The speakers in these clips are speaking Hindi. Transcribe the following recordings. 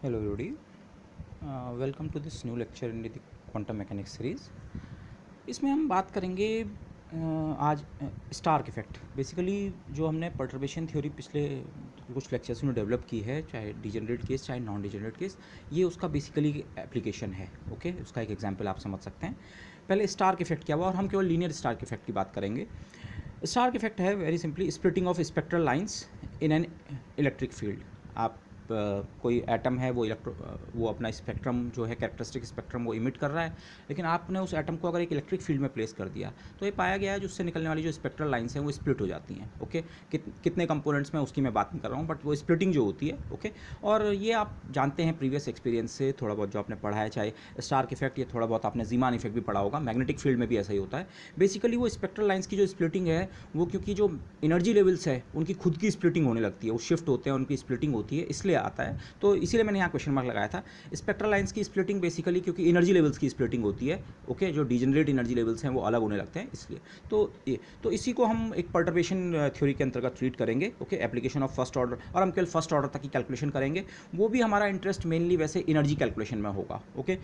Hello everybody, welcome to this new lecture in the quantum mechanics series. इसमें हम बात करेंगे आज स्टार्क इफ़ेक्ट। बेसिकली जो हमने पर्टर्बेशन थ्योरी पिछले कुछ लेक्चर्स में डेवलप की है, चाहे डिजेनरेट केस चाहे नॉन डिजेनरेट केस, ये उसका बेसिकली एप्लीकेशन है। ओके, उसका एक एग्जांपल आप समझ सकते हैं। पहले स्टार्क इफ़ेक्ट क्या हुआ, और हम केवल लीनियर स्टार्क इफ़ेक्ट की बात करेंगे। स्टार्क इफ़ेक्ट है very simply splitting of spectral lines in an electric field. आप कोई एटम है, वो अपना स्पेक्ट्रम जो है, कैरेक्टरिस्टिक स्पेक्ट्रम वो इमिट कर रहा है, लेकिन आपने उस एटम को अगर एक इलेक्ट्रिक फील्ड में प्लेस कर दिया तो ये पाया गया है जो उससे निकलने वाली जो स्पेक्ट्रल लाइंस हैं वो स्प्लिट हो जाती हैं। ओके, कितने कंपोनेंट्स में उसकी मैं बात नहीं कर रहा हूँ, बट वो स्प्लिटिंग जो होती है। ओके, और ये आप जानते हैं प्रीवियस एक्सपीरियंस से, थोड़ा बहुत जो आपने पढ़ा है, चाहे स्टार्क इफेक्ट, ये थोड़ा बहुत आपने जीमान इफेक्ट भी पढ़ा होगा, मैग्नेटिक फील्ड में भी ऐसा ही होता है। बेसिकली वो स्पेक्ट्रल लाइंस की जो स्प्लिटिंग है वो, क्योंकि जो एनर्जी लेवल्स है उनकी खुद की स्प्लिटिंग होने लगती है, वो शिफ्ट होते हैं, उनकी स्प्लिटिंग होती है, इसलिए आता है। तो इसीलिए मैंने यहाँ क्वेश्चन मार्क लगाया था। स्पेक्ट्रल लाइंस की स्प्लिटिंग बेसिकली क्योंकि एनर्जी लेवल्स की स्प्लिटिंग होती है। ओके, जो डिजेनरेट एनर्जी लेवल्स हैं वो अलग होने लगते हैं, इसलिए। तो इसी को हम एक पर्टर्बेशन थ्योरी के अंतर्गत ट्रीट करेंगे। Okay, application of first order, और हम केवल फर्स्ट ऑर्डर तक की कैलकुलेशन करेंगे। वो भी हमारा इंटरेस्ट मेनली वैसे एनर्जी कैलकुलेशन में होगा। ओके,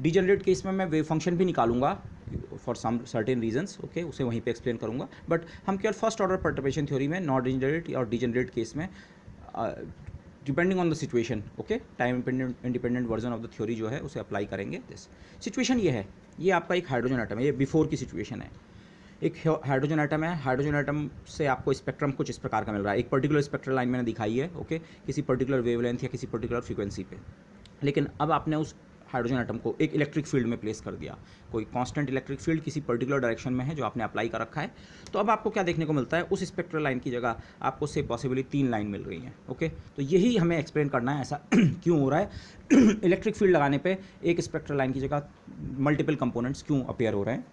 डिजेनरेट केस में मैं वेव फंक्शन भी निकालूंगा for some certain reasons. Okay, उसे वहीं पे एक्सप्लेन करूंगा, बट हम केवल फर्स्ट ऑर्डर पर्टर्बेशन थ्योरी में नॉन डिजेनरेट और डिजेनरेट केस में depending on the situation, okay, time independent version of the theory जो है उसे अप्लाई करेंगे। दिस सिचुएशन ये है, ये आपका एक हाइड्रोजन एटम है, ये बिफोर की सिचुएशन है। एक हाइड्रोजन एटम है, हाइड्रोजन एटम से आपको स्पेक्ट्रम कुछ इस प्रकार का मिल रहा है। एक पर्टिकुलर स्पेक्ट्रल लाइन मैंने दिखाई है, ओके, किसी पर्टिकुलर वेवलेंथ या किसी पर्टिकुलर फ्रीक्वेंसी पे। लेकिन अब आपने उस हाइड्रोजन एटम को एक इलेक्ट्रिक फील्ड में प्लेस कर दिया, कोई कांस्टेंट इलेक्ट्रिक फील्ड किसी पर्टिकुलर डायरेक्शन में है जो आपने अप्लाई कर रखा है। तो अब आपको क्या देखने को मिलता है, उस स्पेक्ट्रल लाइन की जगह आपको से पॉसिबली 3 लाइन मिल रही हैं। ओके, तो यही हमें एक्सप्लेन करना है ऐसा क्यों हो रहा है। इलेक्ट्रिक फील्ड लगाने पे एक स्पेक्ट्रल लाइन की जगह मल्टीपल कंपोनेंट्स क्यों अपेयर हो रहे हैं,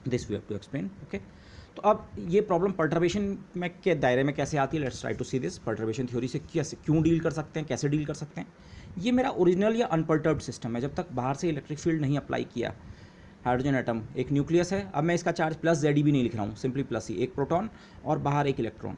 this we have to explain. Okay, तो अब ये प्रॉब्लम पर्टर्बेशन में के दायरे में कैसे आती है, let's try to see this. Perturbation theory से कैसे, क्यों डील कर सकते हैं, कैसे डील कर सकते हैं। ये मेरा ओरिजिनल या अनपर्टर्ब्ड सिस्टम है, जब तक बाहर से इलेक्ट्रिक फील्ड नहीं अप्लाई किया। हाइड्रोजन एटम एक न्यूक्लियस है, अब मैं इसका चार्ज प्लस जेड भी नहीं लिख रहा हूँ, सिंपली प्लस ही, एक प्रोटॉन और बाहर एक इलेक्ट्रॉन।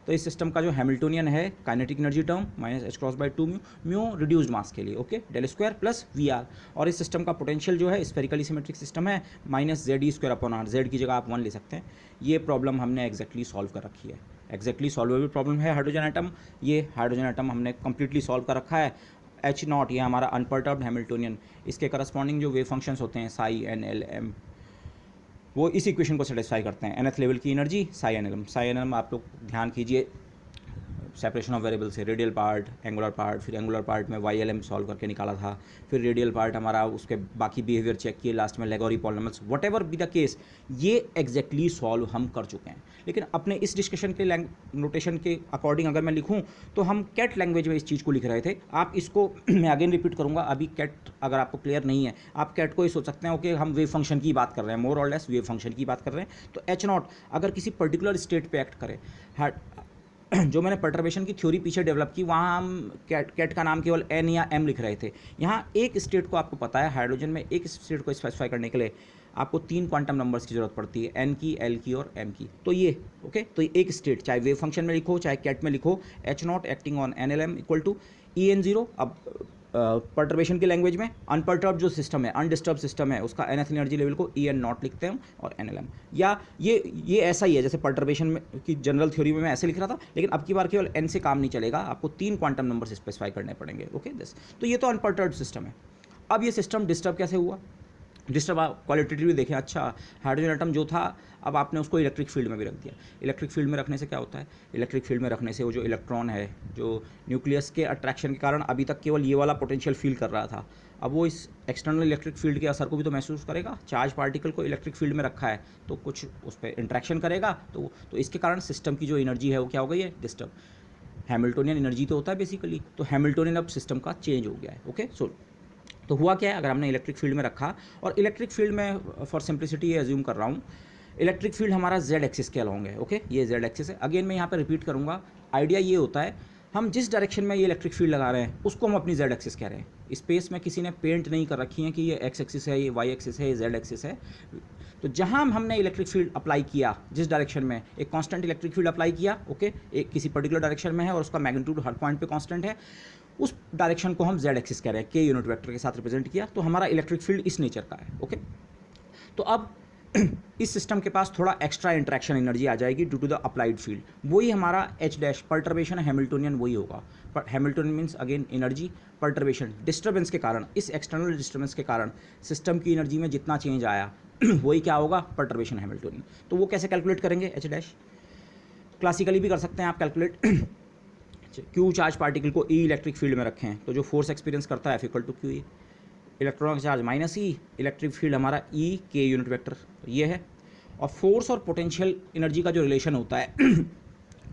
तो इस सिस्टम का जो हैमिल्टोनियन है kinetic energy term minus h cross by 2 mu, mu reduced mass के लिए, okay, del square plus v r. और इस सिस्टम का पोटेंशियल जो है स्फेरिकली सिमेट्रिक सिस्टम है, minus z e square upon r, z की जगह आप 1 ले सकते हैं। ये प्रॉब्लम हमने एग्जैक्टली सॉल्व कर रखी है, एग्जैक्टली सॉल्वेबल प्रॉब्लम है हाइड्रोजन एटम। ये हाइड्रोजन एटम हमने कंप्लीटली सॉल्व कर रखा है। एच नॉट, ये हमारा अनपर्टर्ब्ड हैमिल्टोनियन, इसके करस्पॉन्डिंग जो वेव फंक्शंस होते हैं साई एन एल एम, वो इस इक्वेशन को सेटिस्फाई करते हैं। nth लेवल की energy psi n l m, psi n l m आप लोग ध्यान कीजिए, सेपरेशन ऑफ वेरिएबल से रेडियल पार्ट, एंगुलर पार्ट, फिर एंगुलर पार्ट में वाई एल एम सॉल्व करके निकाला था, फिर रेडियल पार्ट हमारा, उसके बाकी बिहेवियर चेक किए, लास्ट में Laguerre polynomials, whatever be the case, ये एग्जैक्टली सॉल्व हम कर चुके हैं। लेकिन अपने इस डिस्कशन के नोटेशन के अकॉर्डिंग अगर मैं लिखूँ तो हम कैट लैंग्वेज में इस चीज़ को लिख रहे थे। आप इसको मैं अगेन रिपीट करूँगा, अभी कैट अगर आपको क्लियर नहीं है, आप कैट को ही सोच सकते हैं, ओके, हम वेव फंक्शन की बात कर रहे हैं, मोर और लेस वेव फंक्शन की बात कर रहे हैं। तो एच नॉट अगर किसी पर्टिकुलर स्टेट पे एक्ट करे, जो मैंने पर्टर्बेशन की थ्योरी पीछे डेवलप की, वहाँ हम कैट का नाम केवल एन या एम लिख रहे थे। यहाँ एक स्टेट को आपको पता है, हाइड्रोजन में एक स्टेट को स्पेसिफाई करने के लिए आपको 3 क्वांटम नंबर्स की जरूरत पड़ती है, एन की, एल की और एम की। तो ये ओके, तो ये एक स्टेट, चाहे वेव फंक्शन में लिखो चाहे कैट में लिखो, H not acting on n l m equal to E n zero. अब पर्टर्बेशन की लैंग्वेज में अनपर्टर्ब जो सिस्टम है, अनडिस्टर्ब सिस्टम है, उसका nth एनर्जी लेवल को ई एन नॉट लिखते हैं और एन एल एम, या ये ऐसा ही है जैसे पर्टर्बेशन में की जनरल थ्योरी में मैं ऐसे लिख रहा था, लेकिन अब की बार केवल एन से काम नहीं चलेगा, आपको 3 क्वांटम नंबर स्पेसिफाई करने पड़ेंगे। ओके, दिस, तो ये तो अनपर्टर्ब सिस्टम है। अब ये सिस्टम डिस्टर्ब कैसे हुआ, डिस्टर्ब आप क्वालिटेटिवली देखें। अच्छा, हाइड्रोजन एटम जो था, अब आपने उसको इलेक्ट्रिक फील्ड में भी रख दिया। इलेक्ट्रिक फील्ड में रखने से क्या होता है, इलेक्ट्रिक फील्ड में रखने से वो जो इलेक्ट्रॉन है, जो न्यूक्लियस के अट्रैक्शन के कारण अभी तक केवल ये वाला पोटेंशियल फील कर रहा था, अब वो इस एक्सटर्नल इलेक्ट्रिक फील्ड के असर को भी तो महसूस करेगा। चार्ज पार्टिकल को इलेक्ट्रिक फील्ड में रखा है तो कुछ उस पर इंट्रैक्शन करेगा, तो इसके कारण सिस्टम की जो एनर्जी है वो क्या हो गई है, डिस्टर्ब। हैमिल्टोनियन एनर्जी तो होता है बेसिकली, तो हैमिल्टोनियन अब सिस्टम का चेंज हो गया है। ओके, सो तो हुआ क्या है, अगर हमने इलेक्ट्रिक फील्ड में रखा, और इलेक्ट्रिक फील्ड में फॉर सिंप्लिसिटी ये एज्यूम कर रहा हूँ, इलेक्ट्रिक फील्ड हमारा जेड एक्सिस के अलॉन्ग है। ओके, ये जेड एक्सिस है। अगेन मैं यहाँ पे रिपीट करूँगा, आइडिया ये होता है, हम जिस डायरेक्शन में ये इलेक्ट्रिक फील्ड लगा रहे हैं उसको हम अपनी जेड एक्सिस कह रहे हैं। स्पेस में किसी ने पेंट नहीं कर रखी है कि ये एक्स एक्सिस है, ये वाई एक्सिस है, ये जेड एक्सिस है। तो जहाँ हमने इलेक्ट्रिक फील्ड अप्लाई किया, जिस डायरेक्शन में एक कांस्टेंट इलेक्ट्रिक फील्ड अप्लाई किया, ओके, एक किसी पर्टिकुलर डायरेक्शन में है और उसका मैग्नीट्यूड हर पॉइंट पे कांस्टेंट है, उस डायरेक्शन को हम जेड एक्सिस कह रहे हैं, के यूनिट वेक्टर के साथ रिप्रेजेंट किया, तो हमारा इलेक्ट्रिक फील्ड इस नेचर का है। ओके, तो अब इस सिस्टम के पास थोड़ा एक्स्ट्रा इंटरेक्शन एनर्जी आ जाएगी due to the applied field, वही हमारा एच डैश पर्टर्बेशन हैमिल्टोनियन वही होगा। पर Hamiltonian means again energy, perturbation disturbance के कारण, इस एक्सटर्नल डिस्टर्बेंस के कारण सिस्टम की एनर्जी में जितना चेंज आया वही क्या होगा, पर्टर्बेशन हैमिल्टोनियन। तो वो कैसे कैलकुलेट करेंगे, एच डैश क्लासिकली भी कर सकते हैं आप कैलकुलेट। क्यू चार्ज पार्टिकल को ई इलेक्ट्रिक फील्ड में रखें तो जो फोर्स एक्सपीरियंस करता है F equal to q E, electron का charge minus e, electric field हमारा ई के यूनिट वेक्टर ये है। और फोर्स और पोटेंशियल एनर्जी का जो रिलेशन होता है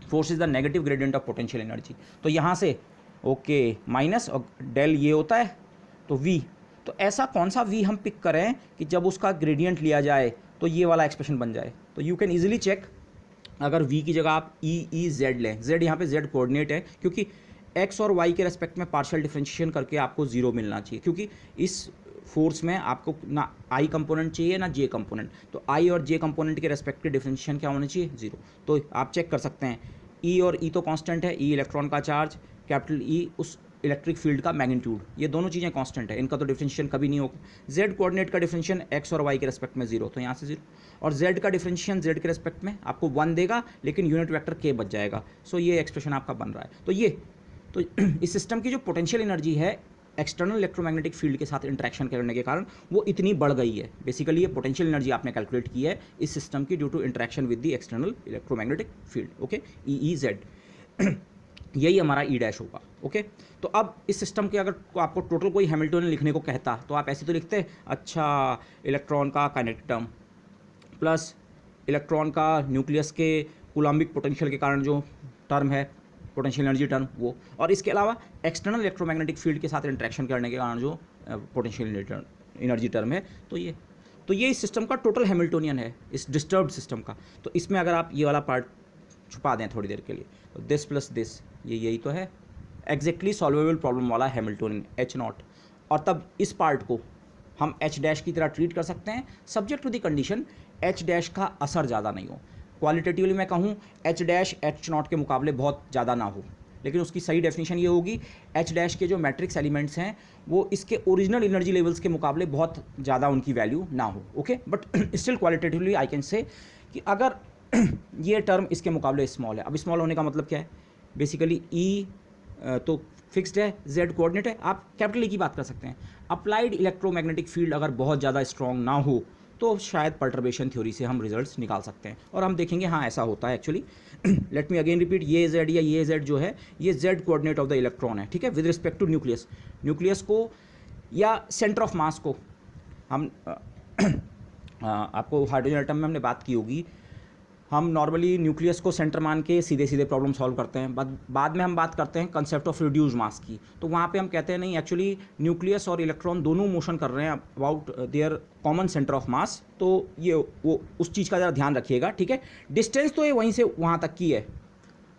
force is the negative gradient of potential energy, तो यहाँ से ओके माइनस और डेल ये होता है तो वी, तो ऐसा कौन सा वी हम पिक करें कि जब उसका ग्रेडियंट लिया जाए तो ये वाला एक्सप्रेशन बन जाए। तो यू कैन इजीली चेक, अगर v की जगह आप ई जेड लें, z यहाँ पे z कोऑर्डिनेट है क्योंकि x और y के रेस्पेक्ट में पार्शियल डिफरेंशिएशन करके आपको जीरो मिलना चाहिए, क्योंकि इस फोर्स में आपको ना i कंपोनेंट चाहिए ना j कंपोनेंट, तो i और j कंपोनेंट के रेस्पेक्ट के डिफरेंशिएशन क्या होना चाहिए, जीरो। तो आप चेक कर सकते हैं e और e तो कांस्टेंट है, e इलेक्ट्रॉन का चार्ज, कैपिटल E उस इलेक्ट्रिक फील्ड का मैग्नीट्यूड, ये दोनों चीज़ें कांस्टेंट है, इनका तो डिफरेंशिएशन कभी नहीं होगा। z कोऑर्डिनेट का डिफरेंशिएशन x और y के रेस्पेक्ट में जीरो, तो यहाँ से जीरो, और z का डिफरेंशिएशन z के रेस्पेक्ट में आपको 1 देगा लेकिन यूनिट वेक्टर k बच जाएगा। सो ये एक्सप्रेशन आपका बन रहा है। तो ये तो इस सिस्टम की जो पोटेंशियल एनर्जी है एक्सटर्नल इलेक्ट्रोमैग्नेटिक फील्ड के साथ इंटरेक्शन करने के कारण वो इतनी बढ़ गई है। बेसिकली ये पोटेंशियल एनर्जी आपने कैलकुलेट की है इस सिस्टम की due to interaction with the external electromagnetic field. Okay, E z यही हमारा ई डैश होगा। ओके, तो अब इस सिस्टम के अगर आपको टोटल कोई हैमिल्टोनियन लिखने को कहता तो आप ऐसे तो लिखते, अच्छा इलेक्ट्रॉन का काइनेटिक टर्म प्लस इलेक्ट्रॉन का न्यूक्लियस के कूलम्बिक पोटेंशियल के कारण जो टर्म है पोटेंशियल एनर्जी टर्म वो, और इसके अलावा एक्सटर्नल इलेक्ट्रोमैग्नेटिक फील्ड के साथ इंटरेक्शन करने के कारण जो पोटेंशियल एनर्जी टर्म है। तो ये इस सिस्टम का टोटल हैमिल्टोनियन है, इस डिस्टर्ब्ड सिस्टम का। तो इसमें अगर आप ये वाला पार्ट छुपा दें थोड़ी देर के लिए, तो दिस प्लस दिस यही तो है एग्जैक्टली सॉल्वेबल प्रॉब्लम वाला हैमिल्टोनियन एच नॉट, और तब इस पार्ट को हम एच डैश की तरह ट्रीट कर सकते हैं subject to the condition H dash का असर ज़्यादा नहीं हो। क्वालिटेटिवली मैं कहूँ एच डैश एच नॉट के मुकाबले बहुत ज़्यादा ना हो, लेकिन उसकी सही डेफिनेशन ये होगी एच डैश के जो मैट्रिक्स एलिमेंट्स हैं वो इसके ओरिजिनल एनर्जी लेवल्स के मुकाबले बहुत ज़्यादा उनकी वैल्यू ना हो। Okay, but still qualitatively I can say कि अगर ये टर्म इसके मुकाबले स्मॉल है, अब स्मॉल होने का मतलब क्या है, बेसिकली ई तो फिक्स्ड है, जेड कोऑर्डिनेट है, आप कैपिटल ई की बात कर सकते हैं। अप्लाइड इलेक्ट्रोमैग्नेटिक फील्ड अगर बहुत ज़्यादा स्ट्रॉन्ग ना हो तो शायद पर्टर्बेशन थ्योरी से हम रिजल्ट्स निकाल सकते हैं, और हम देखेंगे हाँ ऐसा होता है actually. Let me again repeat, ये जेड या ये जेड जो है ये Z coordinate of the electron है, ठीक है, विद रिस्पेक्ट टू न्यूक्लियस को या सेंटर ऑफ मास को हम आपको हाइड्रोजन एटम में हमने बात की होगी, हम नॉर्मली न्यूक्लियस को सेंटर मान के सीधे सीधे प्रॉब्लम सॉल्व करते हैं, बाद में हम बात करते हैं कंसेप्ट ऑफ रिड्यूस मास की, तो वहाँ पे हम कहते हैं नहीं एक्चुअली न्यूक्लियस और इलेक्ट्रॉन दोनों मोशन कर रहे हैं about their common centre of mass, तो ये वो उस चीज़ का ज़रा ध्यान रखिएगा, ठीक है। डिस्टेंस तो ये वहीं से वहाँ तक की है,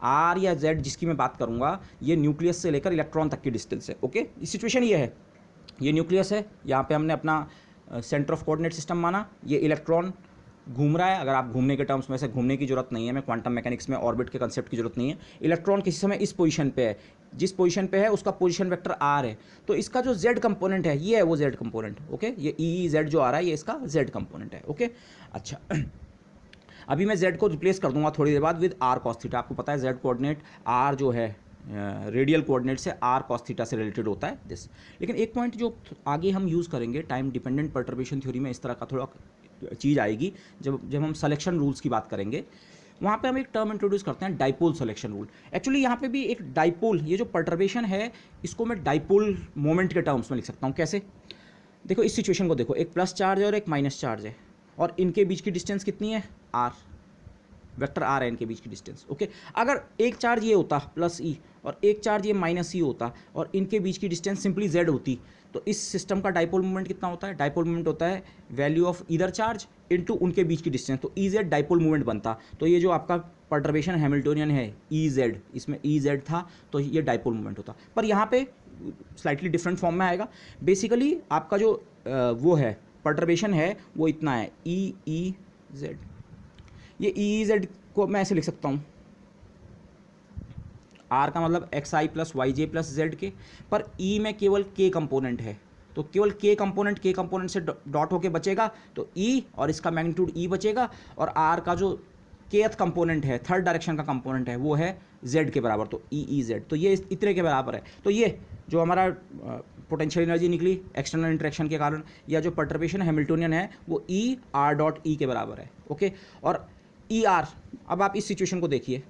आर या जेड जिसकी मैं बात करूँगा ये न्यूक्लियस से लेकर इलेक्ट्रॉन तक की डिस्टेंस है। ओके, सिचुएशन ये है, ये न्यूक्लियस है, यहाँ पर हमने अपना सेंटर ऑफ कोऑर्डिनेट सिस्टम माना, ये इलेक्ट्रॉन घूम रहा है, अगर आप घूमने के टर्म्स में से घूमने की जरूरत नहीं है, मैं क्वांटम मैकेनिक्स में ऑर्बिट के कंसेप्ट की जरूरत नहीं है, इलेक्ट्रॉन किसी समय इस पोजीशन पे है, जिस पोजीशन पे है उसका पोजीशन वेक्टर आर है, तो इसका जो जेड कंपोनेंट है ये है वो जेड कंपोनेंट। ओके, ये ई जेड जो आ रहा है ये इसका जेड कंपोनेंट है। ओके, अच्छा अभी मैं जेड को रिप्लेस कर दूंगा थोड़ी देर बाद विद आर कॉस थीटा। आपको पता है जेड कोऑर्डिनेट आर जो है रेडियल कोऑर्डिनेट से आर कॉस थीटा से रिलेटेड होता है दिस। लेकिन एक पॉइंट जो आगे हम यूज़ करेंगे टाइम डिपेंडेंट पर्टर्बेशन थ्योरी में, इस तरह का थोड़ा चीज़ आएगी जब हम सिलेक्शन रूल्स की बात करेंगे, वहाँ पे हम एक टर्म इंट्रोड्यूस करते हैं डाइपोल सिलेक्शन रूल। एक्चुअली यहाँ पे भी एक डाइपोल, ये जो पर्टर्बेशन है इसको मैं डाइपोल मोमेंट के टर्म्स में लिख सकता हूँ। कैसे, देखो इस सिचुएशन को देखो, एक प्लस चार्ज है और एक माइनस चार्ज है, और इनके बीच की डिस्टेंस कितनी है, आर, वेक्टर आर है इनके बीच की डिस्टेंस। ओके, अगर एक चार्ज ये होता प्लस ई और एक चार्ज ये माइनस ई होता और इनके बीच की डिस्टेंस सिंपली जेड होती, तो इस सिस्टम का डाइपोल मोमेंट कितना होता है, डाइपोल मोमेंट होता है value of either charge into उनके बीच की डिस्टेंस, तो ई जेड डाइपोल मोमेंट बनता। तो ये जो आपका पर्टर्बेशन हैमिल्टोनियन है ई जेड, इसमें ई जेड था तो ये डाइपोल मोमेंट होता, पर यहाँ पे स्लाइटली डिफरेंट फॉर्म में आएगा। बेसिकली आपका जो वो है पर्टर्बेशन है वो इतना है ई जेड, ये ई जेड को मैं ऐसे लिख सकता हूँ आर का मतलब एक्स आई प्लस वाई जे प्लस जेड के, पर ई में केवल के कंपोनेंट है, तो केवल के कंपोनेंट से डॉट होके बचेगा, तो ई और इसका मैग्नीट्यूड ई बचेगा, और आर का जो केथ कंपोनेंट है, थर्ड डायरेक्शन का कंपोनेंट है, वो है जेड के बराबर, तो ई जेड, तो ये इतने के बराबर है। तो ये जो हमारा पोटेंशियल एनर्जी निकली एक्सटर्नल इंटरेक्शन के कारण, या जो पर्टर्बेशन हैमिल्टोनियन है वो ई आर डॉट ई के बराबर है। ओके, और ई आर, अब आप इस सिचुएशन को देखिए,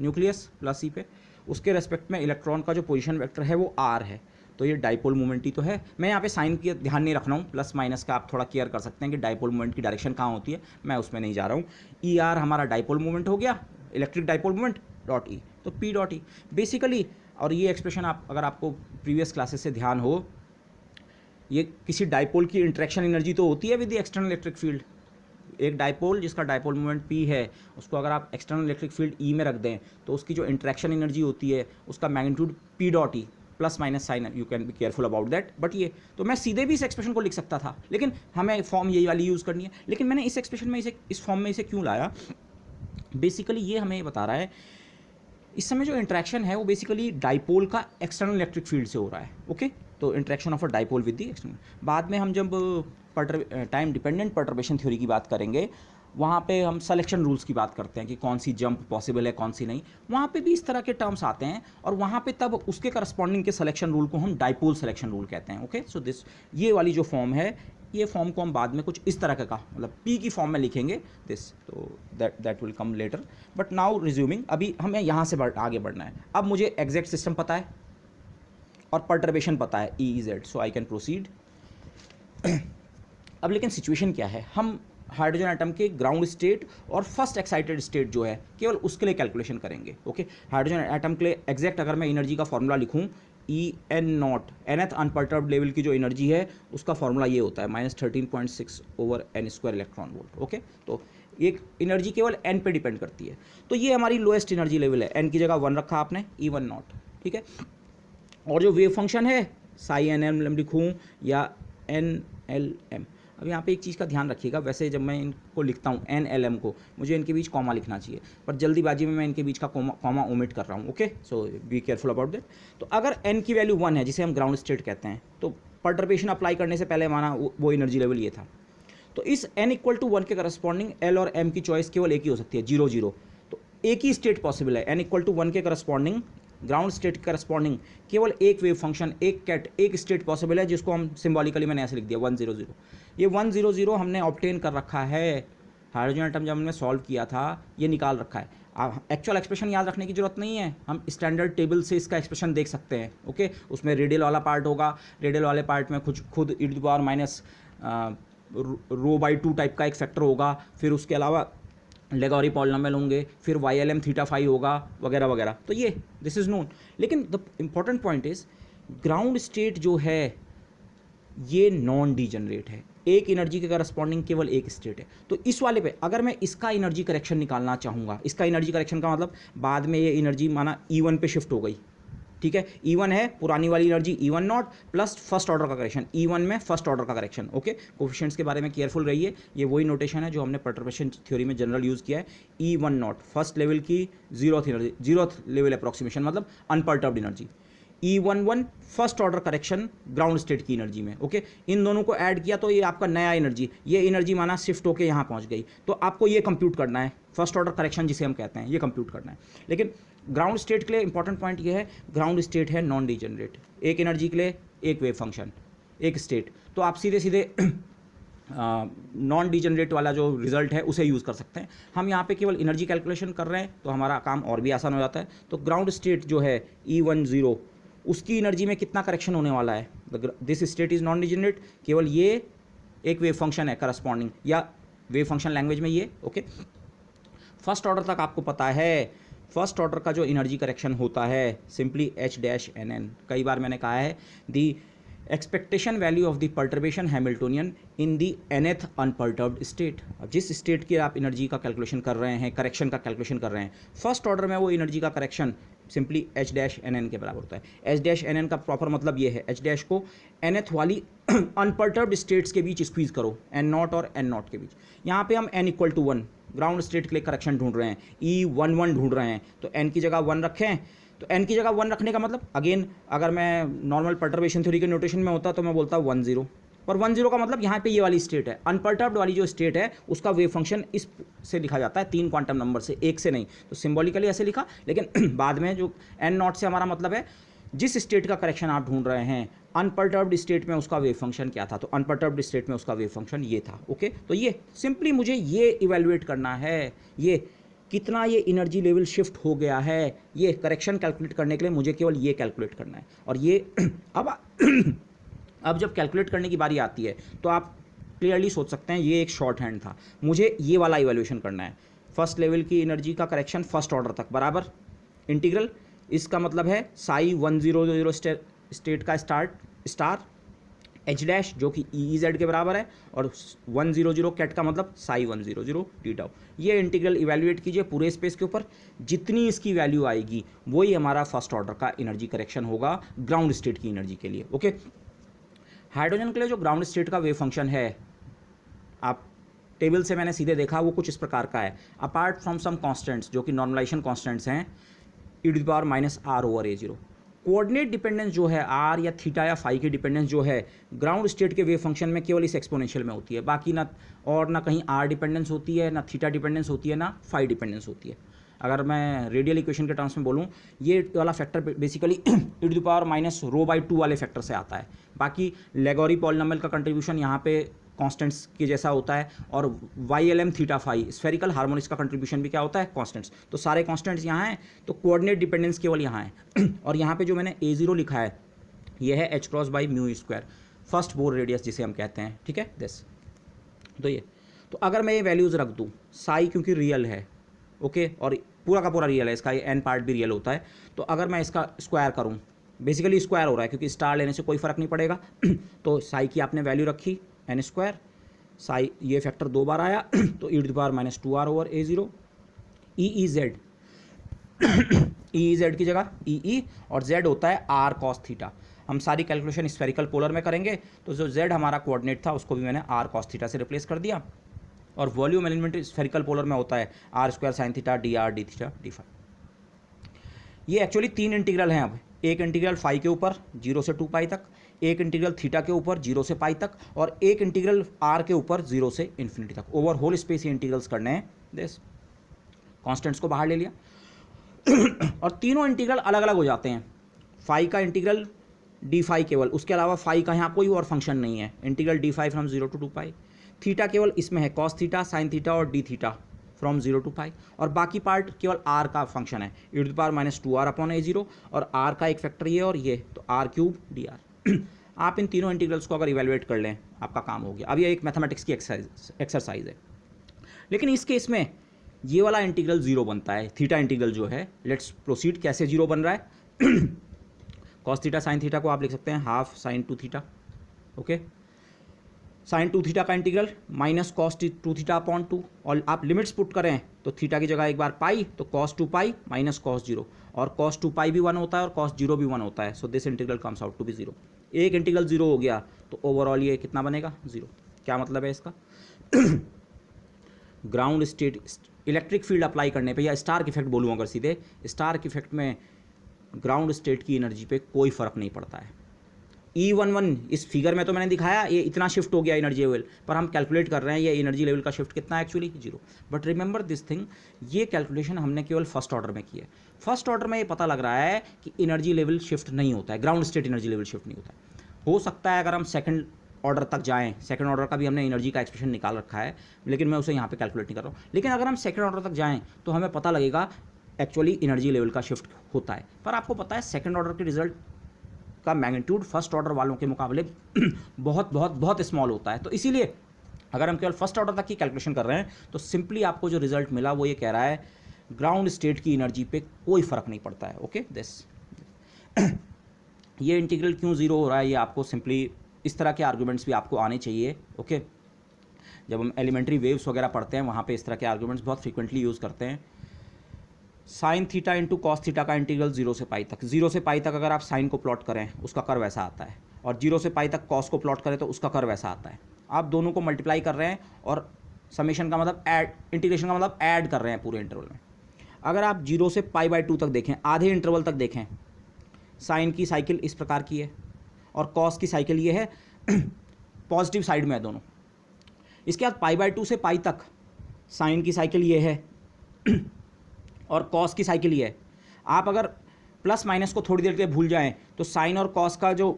न्यूक्लियस प्लस ई पे, उसके रेस्पेक्ट में इलेक्ट्रॉन का जो पोजीशन वेक्टर है वो आर है, तो ये डाइपोल मोमेंट ही तो है। मैं यहाँ पे साइन की ध्यान नहीं रख रहा हूँ, प्लस माइनस का आप थोड़ा केयर कर सकते हैं कि डाइपोल मोमेंट की डायरेक्शन कहाँ होती है, मैं उसमें नहीं जा रहा हूँ। ई आर हमारा डाइपोल मोमेंट हो गया, electric dipole moment dot E, तो पी डॉट ई बेसिकली। और ये एक्सप्रेशन आप अगर आपको प्रीवियस क्लासेस से ध्यान हो, ये किसी डाइपोल की इंटरेक्शन एनर्जी तो होती है with the external electric field. एक डाइपोल जिसका डाइपोल मोमेंट पी है, उसको अगर आप एक्सटर्नल इलेक्ट्रिक फील्ड ई में रख दें, तो उसकी जो इंटरेक्शन एनर्जी होती है उसका magnitude p dot E, plus minus sign, you can be careful about that. But ये तो मैं सीधे भी इस एक्सप्रेशन को लिख सकता था, लेकिन हमें फॉर्म यही वाली यूज़ करनी है। लेकिन मैंने इस एक्सप्रेशन में इस फॉर्म में इसे क्यों लाया, बेसिकली ये हमें बता रहा है इस समय जो इंटरेक्शन है वो बेसिकली डाइपोल का एक्सटर्नल इलेक्ट्रिक फील्ड से हो रहा है। ओके, तो interaction of a dipole with the external. बाद में हम जब टाइम डिपेंडेंट पर्टर्बेशन थ्योरी की बात करेंगे, वहाँ पे हम सिलेक्शन रूल्स की बात करते हैं कि कौन सी जंप पॉसिबल है कौन सी नहीं, वहाँ पे भी इस तरह के टर्म्स आते हैं, और वहाँ पे तब उसके करस्पॉन्डिंग के सिलेक्शन रूल को हम डाइपोल सिलेक्शन रूल कहते हैं। ओके, सो दिस, ये वाली जो फॉर्म है, ये फॉर्म को हम बाद में कुछ इस तरह का मतलब पी की फॉर्म में लिखेंगे दिस, तो that will come later. But now resuming, अभी हमें यहाँ से आगे बढ़ना है। अब मुझे एग्जैक्ट सिस्टम पता है और पर्टर्बेशन पता है E Z, so I can proceed. अब लेकिन सिचुएशन क्या है, हम हाइड्रोजन एटम के ग्राउंड स्टेट और फर्स्ट एक्साइटेड स्टेट जो है केवल उसके लिए कैलकुलेशन करेंगे। ओके, हाइड्रोजन एटम के लिए एग्जैक्ट अगर मैं एनर्जी का फॉर्मूला लिखूं, E n not, nth unperturbed level की जो एनर्जी है उसका फॉर्मूला ये होता है -13.6 over n square electron volt. Okay, तो एक एनर्जी केवल n पे डिपेंड करती है, तो ये हमारी लोएस्ट एनर्जी लेवल है, n की जगह 1 रखा आपने, E1 नॉट। ठीक है, और जो वेव फंक्शन है साई एन एम लिखूँ या एन एल एम। अब यहाँ पे एक चीज़ का ध्यान रखिएगा, वैसे जब मैं इनको लिखता हूँ एन एल एम को, मुझे इनके बीच कॉमा लिखना चाहिए, पर जल्दीबाजी में मैं इनके बीच का कॉमा ओमिट कर रहा हूँ। Okay, so be careful about that. तो अगर एन की वैल्यू 1 है, जिसे हम ग्राउंड स्टेट कहते हैं, तो पर्टर्बेशन अप्लाई करने से पहले माना वो एनर्जी लेवल ये था, तो इस n इक्वल टू 1 के करस्पॉन्डिंग एल और एम की चॉइस केवल एक ही हो सकती है, 0 0। तो एक ही स्टेट पॉसिबल है, n इक्वल टू 1 के करस्पॉन्डिंग ग्राउंड स्टेट के करस्पॉन्डिंग केवल एक वेव फंक्शन, एक स्टेट पॉसिबल है, जिसको हम सिंबॉलिकली मैंने ऐसे लिख दिया 1 0 0। ये 1 0 0 हमने ऑब्टेन कर रखा है, हाइड्रोजन एटम जब हमने सॉल्व किया था ये निकाल रखा है। एक्चुअल एक्सप्रेशन याद रखने की जरूरत नहीं है, हम स्टैंडर्ड टेबल से इसका एक्सप्रेशन देख सकते हैं। ओके, उसमें रेडियल वाला पार्ट होगा, रेडियल वाले पार्ट में खुद e to power minus ρ/2 type का एक फैक्टर होगा, फिर उसके अलावा लेगोरी पॉलिनोमियल होंगे, फिर YLM θ φ होगा, वगैरह वगैरह। तो ये दिस इज़ नोन, लेकिन the important point is ground state जो है ये नॉन डीजनरेट है, एक एनर्जी के करस्पॉन्डिंग केवल एक स्टेट है। तो इस वाले पे अगर मैं इसका एनर्जी करेक्शन निकालना चाहूँगा, इसका एनर्जी करेक्शन का मतलब बाद में ये एनर्जी माना E1 पे शिफ्ट हो गई, ठीक है, E1 है पुरानी वाली energy E1 not plus first order का करेक्शन, E1 में फर्स्ट ऑर्डर का करेक्शन। ओके, कोफिशिएंट्स के बारे में केयरफुल रहिए, ये वही नोटेशन है जो हमने पर्टर्बेशन थ्योरी में जनरल यूज़ किया है। E1 नॉट फर्स्ट लेवल की zeroth energy, zeroth level approximation मतलब unperturbed energy, E11 first order correction ground state की एनर्जी में। ओके, इन दोनों को ऐड किया तो ये आपका नया एनर्जी, ये एनर्जी माना शिफ्ट होकर यहाँ पहुँच गई, तो आपको ये कंप्यूट करना है, फर्स्ट ऑर्डर करेक्शन जिसे हम कहते हैं, ये कंप्यूट करना है। लेकिन ग्राउंड स्टेट के लिए इंपॉर्टेंट पॉइंट ये है, ग्राउंड स्टेट है नॉन डीजनरेट, एक एनर्जी के लिए एक वेव फंक्शन, एक स्टेट, तो आप सीधे सीधे नॉन डीजनरेट वाला जो रिजल्ट है उसे यूज़ कर सकते हैं। हम यहाँ पे केवल एनर्जी कैलकुलेशन कर रहे हैं तो हमारा काम और भी आसान हो जाता है। तो ग्राउंड स्टेट जो है E10, उसकी एनर्जी में कितना करेक्शन होने वाला है, this state is non degenerate, केवल ये एक वेव फंक्शन है करस्पॉन्डिंग, या वेव फंक्शन लैंग्वेज में ये। ओके, फर्स्ट ऑर्डर तक आपको पता है, फर्स्ट ऑर्डर का जो एनर्जी करेक्शन होता है सिंपली H-NN, कई बार मैंने कहा है, दी expectation value of the perturbation Hamiltonian in the nth unperturbed state. अब जिस स्टेट की आप एनर्जी का कैलकुलेशन कर रहे हैं, करेक्शन का कैलकुलेशन कर रहे हैं, फर्स्ट ऑर्डर में वो एनर्जी का करेक्शन सिंपली H-NN के बराबर होता है। H-NN का प्रॉपर मतलब ये है, H- को nth वाली अनपर्टर्ब्ड स्टेट्स के बीच स्क्वीज करो, N0 और N0 के बीच। यहाँ पे हम n = 1 ग्राउंड स्टेट के लिए करेक्शन ढूंढ रहे हैं, E11 ढूंढ रहे हैं, तो n की जगह 1 रखें तो n की जगह 1 रखने का मतलब अगेन अगर मैं नॉर्मल परटर्बेशन थ्योरी के नोटेशन में होता तो मैं बोलता 1-0, और 1-0 का मतलब यहाँ पे ये वाली स्टेट है, अनपर्टर्ब्ड वाली जो स्टेट है उसका वेव फंक्शन इस से लिखा जाता है 3 क्वांटम नंबर से, एक से नहीं, तो सिंबॉलिकली ऐसे लिखा। लेकिन बाद में जो n0 से हमारा मतलब है जिस स्टेट का करेक्शन आप ढूंढ रहे हैं अनपर्टर्ब्ड स्टेट में उसका वेव फंक्शन क्या था, तो अनपर्टर्ब्ड स्टेट में उसका वेव फंक्शन ये था। ओके, तो ये सिंपली मुझे ये इवेल्युएट करना है, ये कितना ये एनर्जी लेवल शिफ्ट हो गया है, ये करेक्शन कैलकुलेट करने के लिए मुझे केवल ये कैलकुलेट करना है। और ये अब जब कैलकुलेट करने की बारी आती है तो आप क्लियरली सोच सकते हैं ये एक शॉर्ट हैंड था, मुझे ये वाला इवैल्यूएशन करना है। फर्स्ट लेवल की एनर्जी का करेक्शन फर्स्ट ऑर्डर तक बराबर इंटीग्रल, इसका मतलब है साई 100 स्टेट का स्टार एच डैश जो कि ई जेड के बराबर है, और 100 कैट का मतलब साई 100 डी टाउ। ये इंटीग्रल इवैल्यूएट कीजिए पूरे स्पेस के ऊपर, जितनी इसकी वैल्यू आएगी वही हमारा फर्स्ट ऑर्डर का एनर्जी करेक्शन होगा ग्राउंड स्टेट की एनर्जी के लिए। ओके, हाइड्रोजन के लिए जो ग्राउंड स्टेट का वेव फंक्शन है, आप टेबल से मैंने सीधे देखा, वो कुछ इस प्रकार का है। अपार्ट फ्रॉम सम कॉन्स्टेंट्स जो कि नॉर्मलाइजेशन कॉन्स्टेंट्स हैं, e⁻⁻r/a0, कोऑर्डिनेट डिपेंडेंस जो है r या थीटा या फाई की डिपेंडेंस जो है ग्राउंड स्टेट के वेव फंक्शन में केवल इस एक्सपोनेंशियल में होती है, बाकी ना और ना कहीं r डिपेंडेंस होती है, ना थीटा डिपेंडेंस होती है, ना फाई डिपेंडेंस होती है। अगर मैं रेडियल इक्वेशन के टर्म्स में बोलूँ, ये वाला फैक्टर बेसिकली e⁻ρ/2 वाले फैक्टर से आता है। बाकी लेगोरी पॉलिनॉमियल का कंट्रीब्यूशन यहाँ पे कांस्टेंट्स के जैसा होता है, और YLM theta phi spherical harmonics का कंट्रीब्यूशन भी क्या होता है, कांस्टेंट्स। तो सारे कांस्टेंट्स यहाँ हैं, तो कोऑर्डिनेट डिपेंडेंस केवल यहाँ है। और यहाँ पे जो मैंने A0 लिखा है ये है h×μ², फर्स्ट बोर रेडियस जिसे हम कहते हैं, ठीक है दिस। तो ये, तो अगर मैं ये वैल्यूज़ रख दूँ, साई क्योंकि रियल है, ओके, और पूरा का पूरा रियल है, इसका ये एन पार्ट भी रियल होता है, तो अगर मैं इसका स्क्वायर करूँ, बेसिकली स्क्वायर हो रहा है क्योंकि स्टार लेने से कोई फ़र्क नहीं पड़ेगा। तो साई की आपने वैल्यू रखी n², साई ये फैक्टर 2 बार आया, तो e⁻²r/a0 EEZ EEZ की जगह EE, और Z होता है r cos थीटा। हम सारी कैलकुलेशन स्फेरिकल पोलर में करेंगे, तो जो Z हमारा कोऑर्डिनेट था उसको भी मैंने r cos थीटा से रिप्लेस कर दिया, और वॉल्यूम एलिमेंट स्फेरिकल पोलर में होता है r² sin theta dr d theta d phi. ये एक्चुअली 3 इंटीग्रल हैं। अब एक इंटीग्रल फाई के ऊपर 0 से 2 पाई तक, एक इंटीग्रल थीटा के ऊपर 0 से पाई तक, और एक इंटीग्रल r के ऊपर 0 से इन्फिनिटी तक। ओवर होल स्पेस ये इंटीग्रल्स करने हैं, दिस कॉन्स्टेंट्स को बाहर ले लिया। और तीनों इंटीग्रल अलग अलग हो जाते हैं। फाई का इंटीग्रल डी फाई केवल, उसके अलावा फाई का यहाँ कोई और फंक्शन नहीं है, integral d phi from 0 to 2 pi. Theta केवल इसमें है कॉस थीटा साइन थीटा और d theta from 0 to pi, और बाकी पार्ट केवल r का फंक्शन है, e⁻²r/a0, और r का एक फैक्टर ये और ये, तो r³ dr। आप इन तीनों इंटीग्रल्स को अगर इवेलुएट कर लें, आपका काम हो गया। अब ये एक मैथमेटिक्स की एक्सरसाइज है, लेकिन इस केस में ये वाला इंटीग्रल 0 बनता है, थीटा इंटीग्रल जो है। लेट्स प्रोसीड, कैसे 0 बन रहा है। कॉस थीटा साइन थीटा को आप लिख सकते हैं half sine 2 theta, okay. Sine 2 theta का integral minus cos 2 theta upon 2, और आप लिमिट्स पुट करें तो थीटा की जगह एक बार पाई, तो कॉस 2 पाई माइनस कॉस 0, और कॉस 2 पाई भी 1 होता है और कॉस 0 भी 1 होता है। So this integral comes out to be 0। एक इंटीग्रल 0 हो गया तो ओवरऑल ये कितना बनेगा, 0। क्या मतलब है इसका? Ground state electric field apply करने पे, या स्टार्क इफेक्ट बोलूँ अगर सीधे, स्टार्क इफेक्ट में ग्राउंड स्टेट की एनर्जी पे कोई फ़र्क नहीं पड़ता है। E11 इस फिगर में तो मैंने दिखाया ये इतना शिफ्ट हो गया एनर्जी लेवल, पर हम कैलकुलेट कर रहे हैं ये एनर्जी लेवल का शिफ्ट कितना है, actually 0। But remember this thing, ये कैलकुलेशन हमने केवल फर्स्ट ऑर्डर में की है। फर्स्ट ऑर्डर में ये पता लग रहा है कि एनर्जी लेवल शिफ्ट नहीं होता है, ground state energy level shift नहीं होता है। हो सकता है अगर हम सेकंड ऑर्डर तक जाएं, सेकंड ऑर्डर का भी हमने एनर्जी का एक्सप्रेशन निकाल रखा है, लेकिन मैं उसे यहाँ पे कैलकुलेट नहीं कर रहा हूँ। लेकिन अगर हम सेकंड ऑर्डर तक जाएं तो हमें पता लगेगा एक्चुअली एनर्जी लेवल का शिफ्ट होता है। पर आपको पता है सेकंड ऑर्डर के रिजल्ट का मैग्नीट्यूड फर्स्ट ऑर्डर वालों के मुकाबले बहुत बहुत बहुत स्मॉल होता है। तो इसीलिए अगर हम केवल फर्स्ट ऑर्डर तक की कैलकुलेशन कर रहे हैं तो सिंपली आपको जो रिजल्ट मिला वो ये कह रहा है ग्राउंड स्टेट की एनर्जी पे कोई फ़र्क नहीं पड़ता है, ओके दिस। ये इंटीग्रल क्यों 0 हो रहा है, ये आपको सिंपली इस तरह के आर्गूमेंट्स भी आपको आने चाहिए, ओके। जब हम एलिमेंट्री वेव्स वगैरह पढ़ते हैं वहाँ पे इस तरह के आर्गूमेंट्स बहुत फ्रीक्वेंटली यूज़ करते हैं। Sine theta into cos theta का इंटीग्रल 0 से पाई तक, 0 से पाई तक अगर आप साइन को प्लॉट करें उसका कर्व ऐसा आता है, और 0 से पाई तक कॉस को प्लॉट करें तो उसका कर्व ऐसा आता है। आप दोनों को मल्टीप्लाई कर रहे हैं और समेशन का मतलब ऐड, इंटीग्रेशन का मतलब ऐड कर रहे हैं पूरे इंटरवल में। अगर आप 0 से π/2 तक देखें, आधे इंटरवल तक देखें, साइन की साइकिल इस प्रकार की है और कॉस की साइकिल ये है, पॉजिटिव साइड में है दोनों। इसके बाद π/2 से पाई तक साइन की साइकिल ये है और कॉस की साइकिल ये है। आप अगर प्लस माइनस को थोड़ी देर के लिए भूल जाएं तो साइन और कॉस का जो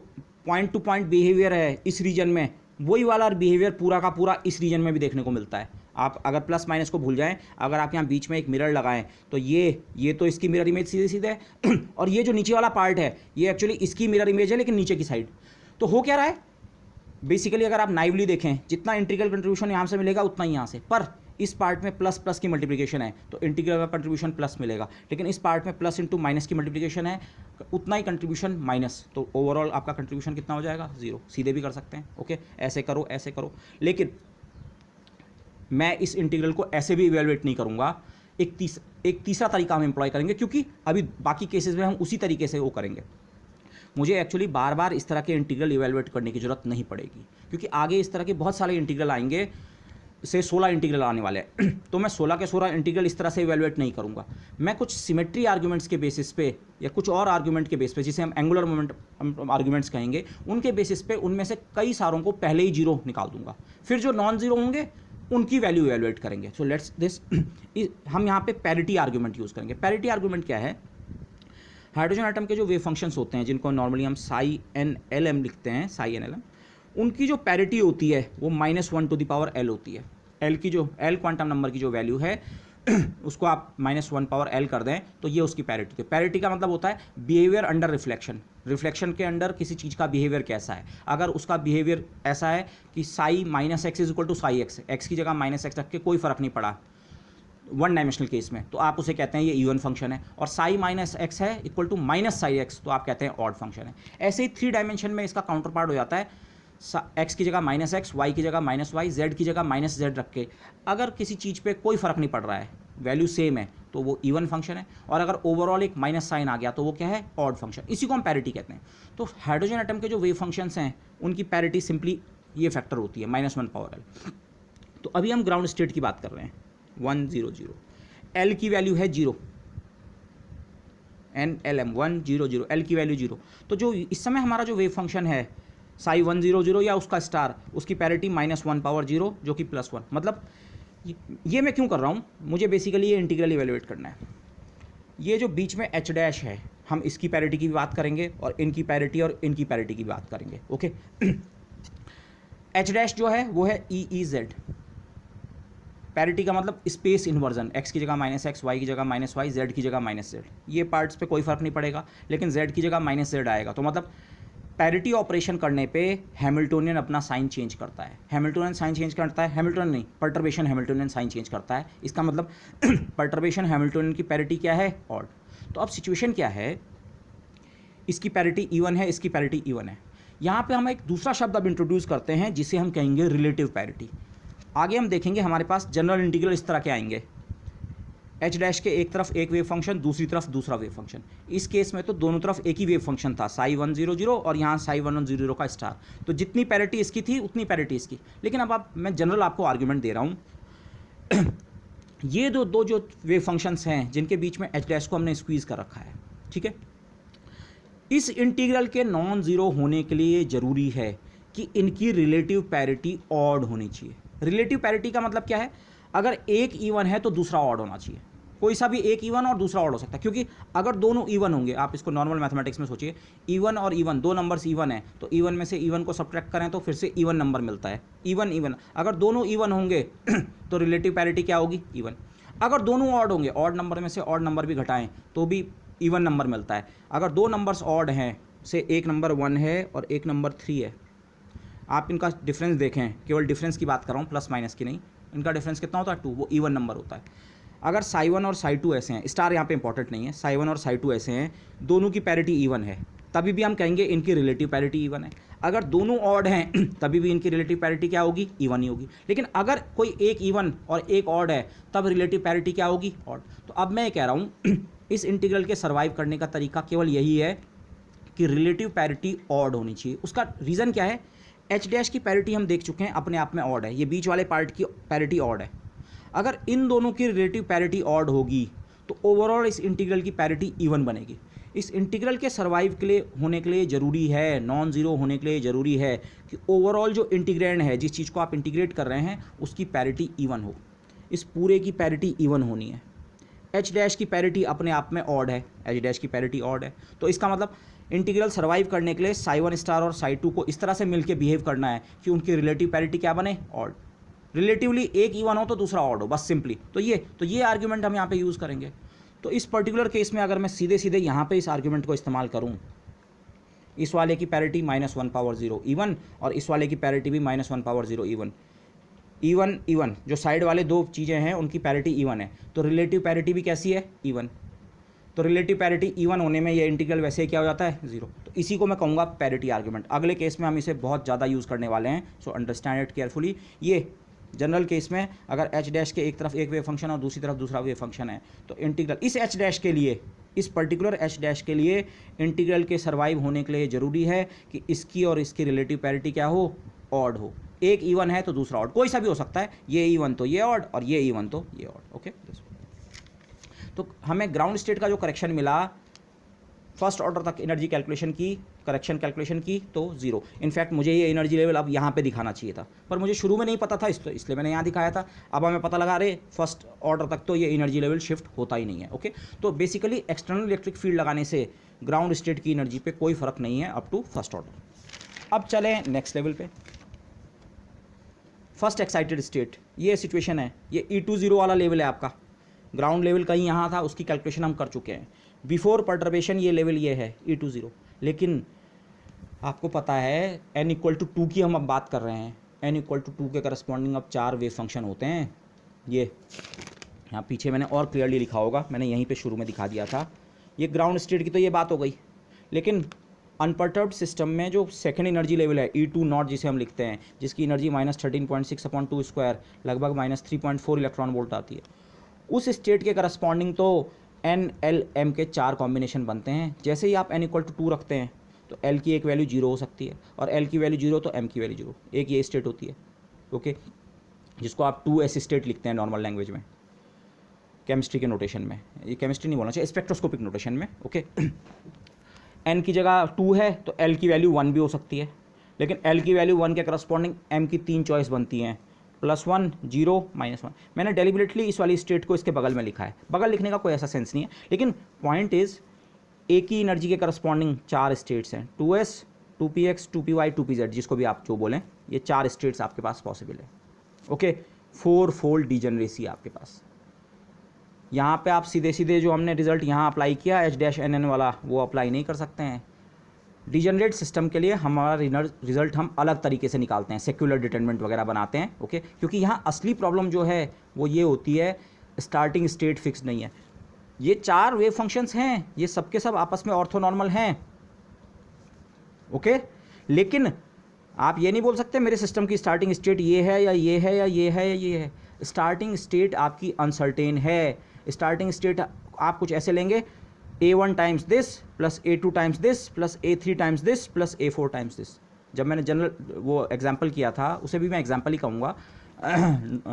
पॉइंट टू पॉइंट बिहेवियर है इस रीजन में, वही वाला बिहेवियर पूरा का पूरा इस रीजन में भी देखने को मिलता है। आप अगर प्लस माइनस को भूल जाएं, अगर आप यहाँ बीच में एक मिरर लगाएं तो ये तो इसकी मिरर इमेज सीधे सीधे है और ये जो नीचे वाला पार्ट है ये एक्चुअली इसकी मिरर इमेज है, लेकिन नीचे की साइड। तो हो क्या रहा है बेसिकली, अगर आप नाइवली देखें, जितना इंटीग्रल कंट्रीब्यूशन यहाँ से मिलेगा उतना ही यहाँ से, पर इस पार्ट में प्लस प्लस की मल्टीप्लिकेशन है तो इंटीग्रल का कंट्रीब्यूशन प्लस मिलेगा, लेकिन इस पार्ट में प्लस इंटू माइनस की मल्टीप्लिकेशन है, उतना ही कंट्रीब्यूशन माइनस, तो ओवरऑल आपका कंट्रीब्यूशन कितना हो जाएगा, 0। सीधे भी कर सकते हैं, ओके, ऐसे करो ऐसे करो, लेकिन मैं इस इंटीग्रल को ऐसे भी इवेलुएट नहीं करूँगा। एक तीसरा तरीका हम एम्प्लॉय करेंगे, क्योंकि अभी बाकी केसेस में हम उसी तरीके से वो करेंगे। मुझे एक्चुअली बार बार इस तरह के इंटीग्रल इवेलुएट करने की जरूरत नहीं पड़ेगी, क्योंकि आगे इस तरह के बहुत सारे इंटीग्रल आएंगे, से 16 इंटीग्रल आने वाले हैं तो मैं 16 के 16 इंटीग्रल इस तरह से इवेलुएट नहीं करूंगा। मैं कुछ सिमेट्री आर्ग्यूमेंट्स के बेसिस पे या कुछ और आर्ग्यूमेंट के बेसिस पे, जिसे हम एंगुलर मोमेंट आर्ग्यूमेंट्स कहेंगे, उनके बेसिस पे उनमें से कई सारों को पहले ही 0 निकाल दूंगा, फिर जो नॉन जीरो होंगे उनकी वैल्यू इवेलुएट करेंगे। सो लेट्स दिस हम यहाँ पे पैरिटी आर्ग्यूमेंट यूज़ करेंगे। पैरिटी आर्ग्यूमेंट क्या है, हाइड्रोजन आइटम के जो वेव फंक्शंस होते हैं जिनको नॉर्मली हम साई एन एल एम लिखते हैं, साई एन एल एम, उनकी जो पैरिटी होती है वो -1 टू द पावर एल होती है। एल की जो एल क्वांटम नंबर की जो वैल्यू है उसको आप -1 पावर एल कर दें तो ये उसकी पैरिटी है। पैरिटी का मतलब होता है बिहेवियर अंडर रिफ्लेक्शन, रिफ्लेक्शन के अंडर किसी चीज़ का बिहेवियर कैसा है। अगर उसका बिहेवियर ऐसा है कि psi -x is equal to psi x, x की जगह -x रख के कोई फ़र्क नहीं पड़ा वन डायमेंशनल केस में, तो आप उसे कहते हैं ये इवन फंक्शन है। और साई -x है इक्वल टू साई एक्स, तो आप कहते हैं ऑड फंक्शन है। ऐसे ही 3 डायमेंशन में इसका काउंटर पार्ट हो जाता है, x की जगह -x, y की जगह -y, z की जगह -z रख के, अगर किसी चीज़ पे कोई फ़र्क नहीं पड़ रहा है, वैल्यू सेम है, तो वो इवन फंक्शन है। और अगर ओवरऑल एक माइनस साइन आ गया तो वो क्या है, ऑड फंक्शन। इसी को हम पैरिटी कहते हैं। तो हाइड्रोजन एटम के जो वेव फंक्शंस हैं उनकी पैरिटी सिंपली ये फैक्टर होती है -1 पावर एल। तो अभी हम ग्राउंड स्टेट की बात कर रहे हैं 1 0 0, एल की वैल्यू है 0, NLM 1 0 0, एल की वैल्यू 0। तो जो इस समय हमारा जो वेव फंक्शन है साई 1 0 0 या उसका स्टार, उसकी पैरिटी -1 पावर 0 जो कि +1। मतलब ये मैं क्यों कर रहा हूँ, मुझे बेसिकली ये इंटीग्रल इवेलुएट करना है। ये जो बीच में H डैश है, हम इसकी पैरिटी की भी बात करेंगे और इनकी पैरिटी और इनकी पैरिटी की बात करेंगे, ओके। H डैश जो है वो है EEZ, पैरिटी का मतलब स्पेस इन्वर्जन, x की जगह -x, y की जगह -y, z की जगह -z। ये पार्ट्स पे कोई फ़र्क नहीं पड़ेगा, लेकिन z की जगह -z आएगा। तो मतलब पैरिटी ऑपरेशन करने पे हैमिल्टोनियन अपना साइन चेंज करता है। हैमिल्टोनियन साइन चेंज करता है, हैमिल्टोनियन नहीं, पर्टर्बेशन हैमिल्टोनियन साइन चेंज करता है। इसका मतलब पर्टर्बेशन हैमिल्टोनियन की पैरिटी क्या है, ऑड। तो अब सिचुएशन क्या है, इसकी पैरिटी इवन है, इसकी पैरिटी इवन है। यहाँ पे हम एक दूसरा शब्द अब इंट्रोड्यूस करते हैं जिसे हम कहेंगे रिलेटिव पैरिटी। आगे हम देखेंगे हमारे पास जनरल इंटीग्रल इस तरह के आएंगे, H डैश के एक तरफ एक वेव फंक्शन, दूसरी तरफ दूसरा वेव फंक्शन। इस केस में तो दोनों तरफ एक ही वेव फंक्शन था, साई 1 0 0 और यहाँ साई 1 1 0 0 का स्टार। तो जितनी पैरिटी इसकी थी उतनी पैरिटी इसकी। लेकिन अब मैं जनरल आपको आर्ग्यूमेंट दे रहा हूँ ये दो जो वेव फंक्शंस हैं जिनके बीच में H डैश को हमने स्क्वीज़ कर रखा है, ठीक है। इस इंटीग्रल के नॉन ज़ीरो होने के लिए ज़रूरी है कि इनकी रिलेटिव पैरिटी ऑड होनी चाहिए। रिलेटिव पैरिटी का मतलब क्या है, अगर एक इवन है तो दूसरा ऑड होना चाहिए। कोई सा भी एक इवन और दूसरा ऑड हो सकता है, क्योंकि अगर दोनों इवन होंगे, आप इसको नॉर्मल मैथमेटिक्स में सोचिए, इवन और इवन, दो नंबर्स इवन है तो इवन में से इवन को सब्ट्रैक्ट करें तो फिर से इवन नंबर मिलता है, इवन इवन। अगर दोनों इवन होंगे तो रिलेटिव पैरिटी क्या होगी, इवन। अगर दोनों ऑड होंगे, ऑड नंबर में से ऑड नंबर भी घटाएं तो भी इवन नंबर मिलता है। अगर दो नंबर्स ऑड हैं, से एक नंबर 1 है और एक नंबर 3 है, आप इनका डिफरेंस देखें, केवल डिफरेंस की बात कर रहा हूँ, प्लस माइनस की नहीं, इनका डिफरेंस कितना होता है, 2, वो इवन नंबर होता है। अगर साई 1 और साई 2 ऐसे हैं, स्टार यहाँ पे इंपॉर्टेंट नहीं है, साई 1 और साई 2 ऐसे हैं, दोनों की पैरिटी इवन है, तभी भी हम कहेंगे इनकी रिलेटिव पैरिटी इवन है। अगर दोनों ऑड हैं तभी भी इनकी रिलेटिव पैरिटी क्या होगी, इवन ही होगी। लेकिन अगर कोई एक इवन और एक ऑड है तब रिलेटिव पैरिटी क्या होगी, ऑड। तो अब मैं ये कह रहा हूँ इस इंटीग्रल के सर्वाइव करने का तरीका केवल यही है कि रिलेटिव पैरिटी ऑड होनी चाहिए। उसका रीज़न क्या है, H डैश की पैरिटी हम देख चुके हैं अपने आप में ऑड है, ये बीच वाले पार्ट की पैरिटी ऑड है। अगर इन दोनों की रिलेटिव पैरिटी ऑड होगी तो ओवरऑल इस इंटीग्रल की पैरिटी इवन बनेगी। इस इंटीग्रल के सर्वाइव के लिए होने के लिए ज़रूरी है, नॉन ज़ीरो होने के लिए ज़रूरी है कि ओवरऑल जो इंटीग्रैंड है, जिस चीज़ को आप इंटीग्रेट कर रहे हैं, उसकी पैरिटी इवन हो। इस पूरे की पैरिटी इवन होनी है। एच डैश की पैरिटी अपने आप में ऑड है, एच डैश की पैरिटी ऑड है, तो इसका मतलब इंटीग्रल सर्वाइव करने के लिए साई वन स्टार और साई टू को इस तरह से मिलकर बिहेव करना है कि उनकी रिलेटिव पैरिटी क्या बने, ऑड। रिलेटिवली एक इवन हो तो दूसरा ऑड हो, बस सिंपली। तो ये आर्ग्यूमेंट हम यहाँ पे यूज़ करेंगे। तो इस पर्टिकुलर केस में अगर मैं सीधे सीधे यहाँ पे इस आर्ग्यूमेंट को इस्तेमाल करूँ, इस वाले की पैरिटी -1/0 इवन और इस वाले की पैरिटी भी -1/0 इवन, इवन इवन जो साइड वाले दो चीज़ें हैं उनकी पैरिटी इवन है, तो रिलेटिव पैरिटी भी कैसी है, इवन। तो रिलेटिव पैरिटी इवन होने में ये इंटीग्रल वैसे ही क्या हो जाता है, जीरो। तो इसी को मैं कहूँगा पैरिटी आर्ग्यूमेंट। अगले केस में हम इसे बहुत ज़्यादा यूज़ करने वाले हैं, सो अंडरस्टैंड इट केयरफुली। ये जनरल केस में अगर एच डैश के एक तरफ एक वेव फंक्शन और दूसरी तरफ दूसरा वेव फंक्शन है, तो इंटीग्रल इस एच डैश के लिए, इस पर्टिकुलर एच डैश के लिए इंटीग्रल के सर्वाइव होने के लिए ज़रूरी है कि इसकी और इसकी रिलेटिव पैरिटी क्या हो, ऑड हो। एक इवन है तो दूसरा ऑड, कोई सा भी हो सकता है, ये इवन तो ये ऑड और ये इवन तो ये ऑड। ओके, तो हमें ग्राउंड स्टेट का जो करेक्शन मिला, फर्स्ट ऑर्डर तक एनर्जी कैलकुलेशन की, करेक्शन कैलकुलेशन की, तो जीरो। इनफैक्ट मुझे ये एनर्जी लेवल अब यहाँ पे दिखाना चाहिए था, पर मुझे शुरू में नहीं पता था, इसलिए मैंने यहाँ दिखाया था। अब हमें पता लगा, अरे फर्स्ट ऑर्डर तक तो ये एनर्जी लेवल शिफ्ट होता ही नहीं है। ओके, तो बेसिकली एक्सटर्नल इलेक्ट्रिक फील्ड लगाने से ग्राउंड स्टेट की एनर्जी पे कोई फर्क नहीं है अप टू फर्स्ट ऑर्डर। अब चलें नेक्स्ट लेवल पे, फर्स्ट एक्साइटेड स्टेट। ये सिचुएशन है, ये E20 वाला लेवल है आपका। ग्राउंड लेवल कहीं यहाँ था, उसकी कैलकुलेशन हम कर चुके हैं। बिफोर पर्टर्बेशन ये लेवल ये है E20, लेकिन आपको पता है n=2 की हम अब बात कर रहे हैं। n=2 के करस्पॉन्डिंग अब 4 वेव फंक्शन होते हैं। ये यहाँ पीछे मैंने और क्लियरली लिखा होगा, मैंने यहीं पे शुरू में दिखा दिया था। ये ग्राउंड स्टेट की तो ये बात हो गई, लेकिन अनपर्टर्ब्ड सिस्टम में जो सेकेंड एनर्जी लेवल है E20 जिसे हम लिखते हैं, जिसकी एनर्जी -13.6/2² लगभग -3.4 इलेक्ट्रॉन वोल्ट आती है, उस स्टेट के करस्पॉन्डिंग तो n-l-m के 4 कॉम्बिनेशन बनते हैं। जैसे ही आप n=2 रखते हैं तो l की एक वैल्यू 0 हो सकती है, और l की वैल्यू 0 तो m की वैल्यू 0, एक ये स्टेट होती है। ओके, जिसको आप 2s स्टेट लिखते हैं नॉर्मल लैंग्वेज में, केमिस्ट्री के नोटेशन में। ये केमिस्ट्री नहीं बोलना चाहिए, स्पेक्ट्रोस्कोपिक नोटेशन में। ओके, n की जगह 2 है तो l की वैल्यू 1 भी हो सकती है, लेकिन l की वैल्यू 1 के करस्पॉन्डिंग m की 3 चॉइस बनती हैं, +1, 0, -1। मैंने डेलिबरेटली इस वाली स्टेट को इसके बगल में लिखा है। बगल लिखने का कोई ऐसा सेंस नहीं है, लेकिन पॉइंट इज़ एक ही एनर्जी के करस्पॉन्डिंग 4 स्टेट्स हैं, 2s, 2px, 2py, 2pz, जिसको भी आप जो बोलें, ये 4 स्टेट्स आपके पास पॉसिबल है। ओके, 4 फोल्ड डिजनरेसी आपके पास। यहाँ पे आप सीधे सीधे जो हमने रिजल्ट यहाँ अप्लाई किया H-NN वाला, वो अप्लाई नहीं कर सकते हैं। डिजनरेट सिस्टम के लिए हमारा रिजल्ट हम अलग तरीके से निकालते हैं, सेक्युलर डिटरमिनेंट वगैरह बनाते हैं। ओके, क्योंकि यहाँ असली प्रॉब्लम जो है वो ये होती है, स्टार्टिंग स्टेट फिक्स नहीं है। ये 4 वेव फंक्शंस हैं, ये सब के सब आपस में ऑर्थोनॉर्मल हैं। ओके, लेकिन आप ये नहीं बोल सकते मेरे सिस्टम की स्टार्टिंग स्टेट ये है या ये है या ये है या ये है। स्टार्टिंग स्टेट आपकी अनसर्टेन है। स्टार्टिंग स्टेट आप कुछ ऐसे लेंगे, A1 times this plus A2 times this plus A3 times this plus A4 times this. जब मैंने जनरल वो एग्जाम्पल किया था, उसे भी मैं एग्जाम्पल ही कहूँगा,